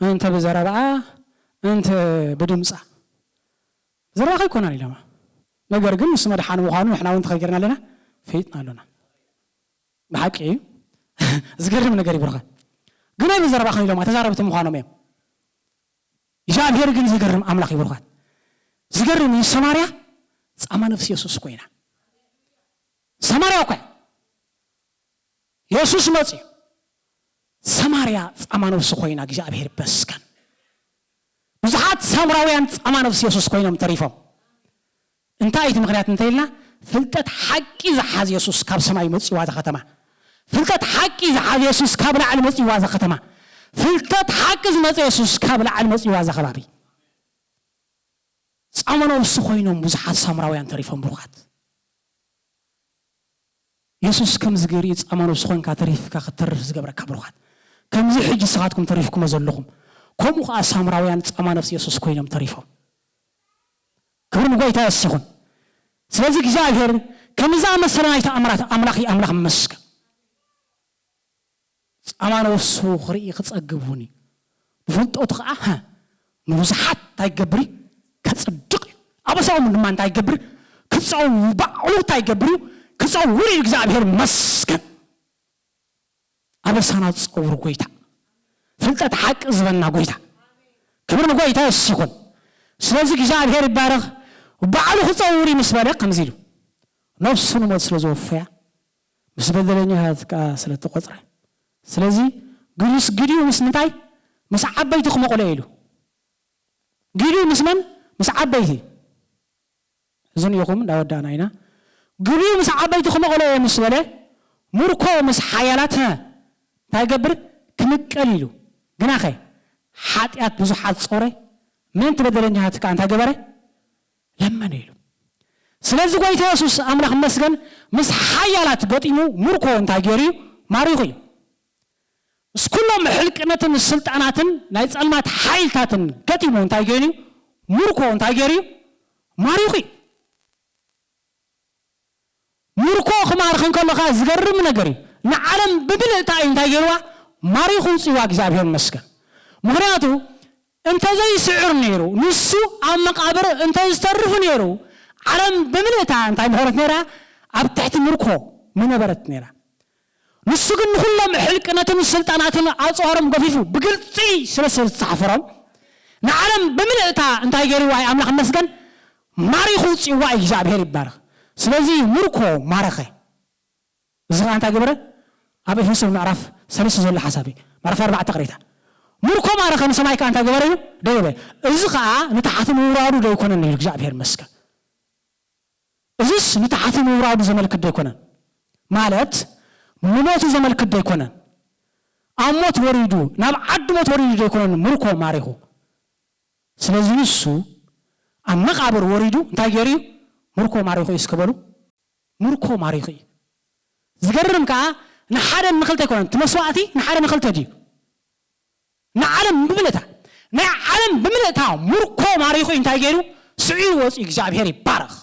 أنت بزربعة أنت بدمسة زربعة يكون على جماعة نقدر نقول اسمه ده حانو وحانو إحنا وأنت خيرنا لنا فيتنا لنا بحكي زكرر من نقري برخا ግን አይ ዘረባኸኝ ለማ ተዛረብት ምዃኖም እዮም እግዚአብሔር ግን ዝገርም አምላክ ይብርኻት ዝገርም ሰማርያ ጻማ ነፍስ ኢየሱስ ኮይና ሰማርያ እኮ ኢየሱስ መጽ ሰማርያ ጻማ ነፍስ ኮይና እግዚአብሔር በስከን ብዙሓት ሳምራውያን ጻማ ነፍስ ኢየሱስ ኮይኖም ተሪፎም እንታይ እቲ ምክንያት እንተይልና ፍልጠት ሓቂ ዝሓዝ ኢየሱስ ካብ ሰማይ መጽኡ ዋዛ ከተማ ፍልጠት ሓቂ ዝሓዝ ኢየሱስ ካብ ላዕሊ መጽኡ ዋዛ ከተማ ፍልጠት ሓቂ ዝመጽ ኢየሱስ ካብ ላዕሊ መጽኡ ዋዛ ከባቢ ጻማ ነፍስ ኮይኖም ብዙሓት ሳምራውያን ተሪፎም ብሩኻት ኢየሱስ ከም ዝገሪ ጻማ ነፍስ ኮይንካ ተሪፍካ ክትርፍ ዝገብረካ ብሩኻት ከምዚ ሕጂ ስኻትኩም ተሪፍኩም ዘለኹም ከምኡ ከዓ ሳምራውያን ጻማ ነፍስ ኢየሱስ ኮይኖም ተሪፎም ክብር ንጎይታ ይስኹን ስለዚህ እግዚአብሔር ከምዛ መሰለናይታ አምላኽ መስከ ጻማ ነፍስ ክርኢ ክጸግቡኒ ብፍልጦት ከዓ ንብዙሓት ታይገብሪ ከጽድቅ አበሳውም ድማ ታይገብሪ ክጻው ባዕሉ ታይገብሪ ክጻው ውሪ እግዚአብሔር መስከን አበሳና ጽውር ጎይታ ፍልጠት ሓቂ ዝበና ጎይታ ክብር ንጎይታ ይስኹን ስለዚህ እግዚአብሔር ይባረኽ ባዕሉ ክጻውሪ ምስ በለ ከምዚ ኢሉ ነፍሱን ሞት ስለዘወፈያ ምስ በደለኛ ሃትካ ስለተቆጽረ ስለዚህ ግሉስ ግዲው ምስ ምንታይ ምስ ዓበይቲ ክመቆለ ኢሉ ግዲው ምስ መን ምስ ዓበይቲ እዝን ይኹም እንዳወዳና ኢና ግዲው ምስ ዓበይቲ ክመቆለ ምስ በለ ሙርኮ ምስ ሓያላት ታይገብር ክምቀል ኢሉ ግና ኸ ሓጢአት ብዙሓት ጾረ ምን ትበደለኛ ሃትካ አንታ ገበረ ለመነ ኢሉ ስለዚህ ጎይታ ኢየሱስ አምላኽ መስገን ምስ ሓያላት ገጢሙ ሙርኮ እንታይ ገይሩ ማሪኹ እዩ ምስ ኩሎም ሕልቅነትን ስልጣናትን ናይ ጸልማት ሓይልታትን ገጢሙ እንታይ ገይሩ ሙርኮ እንታይ ገይሩ ማሪኹ እዩ ሙርኮ ክማርኽን ከለኻ ዝገርም ነገር እዩ ንዓለም ብብልእታ እንታይ ገይሩዋ ማሪኹ ጽዋ እግዚአብሔር መስገን ምክንያቱ እንተ ዘይስዕር ነይሩ ንሱ ኣብ መቃብር እንተ ዝተርፍ ነይሩ ዓለም ብምልእታ እንታይ ምኽረት ነይራ ኣብ ትሕቲ ምርኮ ምነበረት ነይራ ንሱ ግን ንኩሎም ሕልቅነትን ስልጣናትን ኣጽዋሮም ገፊፉ ብግልፂ ስለዝተሓፈሮም ንዓለም ብምልእታ እንታይ ገይሩዋ ኣምላኽ መስገን ማሪኹ ጽዋ እግዚአብሔር ይባረኽ ስለዚ ምርኮ ማረኸ እዚ ከዓ እንታይ ገበረ ኣብ ኤፌሶን ምዕራፍ 3 ዘሎ ሓሳብ ምዕራፍ 4 ቅሬታ ሙርኮ ማረኸ ንሰማይ ከዓ እንታይ ገበረ እዩ ደይበ እዚ ከዓ ንታሕቲ ምውራዱ ደይኮነን እዩ እግዚአብሔር መስገን እዚስ ንታሕቲ ምውራዱ ዘመልክት ደይኮነን ማለት ንሞቱ ዘመልክት ደይኮነን ኣብ ሞት ወሪዱ ናብ ዓዲ ሞት ወሪዱ ደይኮነን ሙርኮ ማሪኹ ስለዚህ እሱ ኣብ መቃብር ወሪዱ እንታይ ገይሩ ሙርኮ ማሪኹ ይስከበሉ ሙርኮ ማሪኹ ዝገርም ከዓ ንሓደ ንኽልተ ይኮነን ትመስዋዕቲ ንሓደ ንኽልተ ድዩ ንዓለም ብምልእታ ናይ ዓለም ብምልእታ ሙርኮ ማሪኹ እንታይ ገይሩ ስዒሩ ወፂኡ እግዚአብሔር ይባረኽ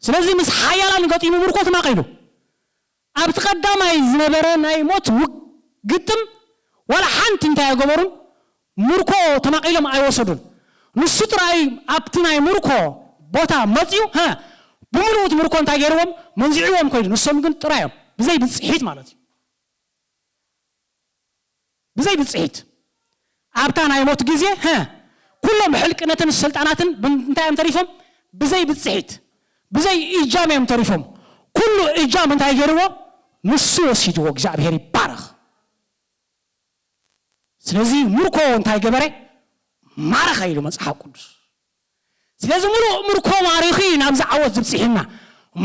ስለዚህ ምስ ሓያላን ገጢሙ ሙርኮ ተማቒሉ ኣብ ተቀዳማይ ዝነበረ ናይ ሞት ግጥም ወላ ሓንቲ እንታይ ገበሩን ሙርኮ ተማቒሎም ኣይወሰዱን ንሱ ጥራይ ኣብቲ ናይ ሙርኮ ቦታ መፂኡ ብምሉእት ሙርኮ እንታይ ገይርዎም መንዚዕዎም ኮይዱ ንሶም ግን ጥራዮም ብዘይ ብፅሒት ማለት እዩ ብዘይ ብፅሒት ኣብታ ናይ ሞት ግዜ ኩሎም ሕልቅነትን ስልጣናትን እንታይ እዮም ተሪፎም ብዘይ ብፅሒት ብዘይ ኢጃም እዮም ተሪፎም ኩሉ ኢጃም እንታይ ገይርዎ ንሱ ወሲድዎ እግዚአብሔር ይባረኽ ስለዚ ሙርኮ እንታይ ገበረ ማረኸ ኢሉ መጽሓፍ ቅዱስ ስለዚ ሙሉእ ሙርኮ ማሪኺ ናብዚ ዓወት ዝብፅሒና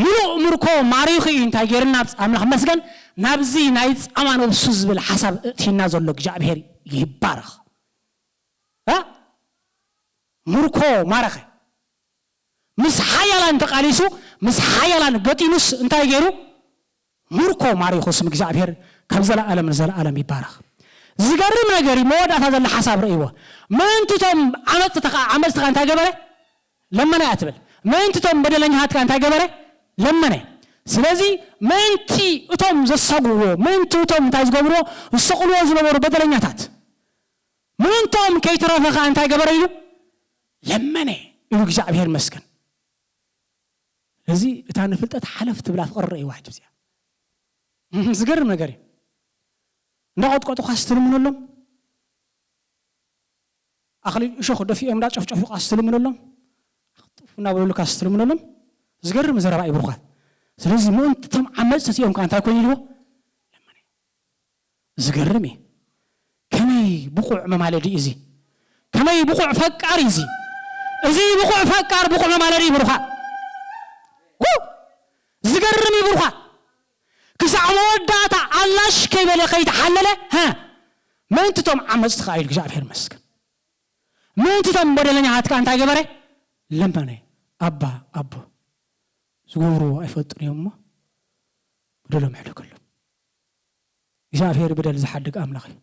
ሙሉእ ሙርኮ ማሪኺ እንታይ ገይርና ኣምላኽ መስገን ናብዚ ናይ ጻማ ነፍሱ ዝብል ሓሳብ እቲና ዘሎ እግዚአብሔር ይባረኽ ሙርኮ ማረኸ ምስ ሓያላን ተቃሊሱ ምስ ሓያላን ገጢሙስ እንታይ ገይሩ ሙርኮ ማሪኹ ስም እግዚአብሔር ካብ ዘለዓለም ንዘለዓለም ይባረኽ ዝገርም ነገር መወዳእታ ዘሎ ሓሳብ ርእይዎ ምንትቶም ዓመፅትኻ እንታይ ገበረ ለመነ ኣትብል ምንትቶም በደለኛሃትካ እንታይ ገበረ ለመነ ስለዚ ምንቲ እቶም ዘሰጉዎ ምንቲ እቶም እንታይ ዝገብርዎ ዝሰቕልዎ ዝነበሩ በደለኛታት ምንቶም ከይተረፈኻ እንታይ ገበረ ኢሉ ለመነ ኢሉ እግዚአብሔር መስገን እዚ እታ ንፍልጠት ሓለፍ ትብላ ፍቅሪ ርእይዋ ሕጂ እዚኣ ዝገርም ነገር እዩ እንዳቆጥቆጡ ካስትልምነሎም أخلي شو خد في أمراض شوف قاستلم من اللهم فنا بقول لك قاستلم من اللهم زجر مزرعة يبرخات سلزم أنت تم عمل سيوم كان تاكل يلو لما زجرمي كمي بقع ما مالدي إزي كمي بقع فكر إزي إزي بقع فكر بقع ما مالدي برخات زجرمي برخات كسعود داتا علاش كي بلقيت حلله ها ما أنت تم عمل تخيل كجاب هير مسك ما أنت تم بدلني هات كان تاجي بري لما نه أبا زورو أفطر يومه بدلهم حلو كله جاب هير بدل زحدك أملاخي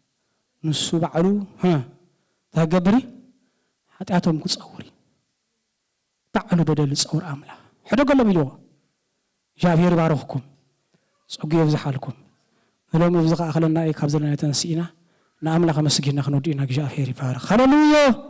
نصو بعلو ها تاجي بري حتى أتوم كتصوري تعالوا بدل تصور أملا حدا قال لهم يلوه جاب هير باروخكم صقي يفزحلكم لو مفزق أخلنا إيه كابزلنا تنسينا نعمل خمس جينا خنودينا جاب هير بارك هللويا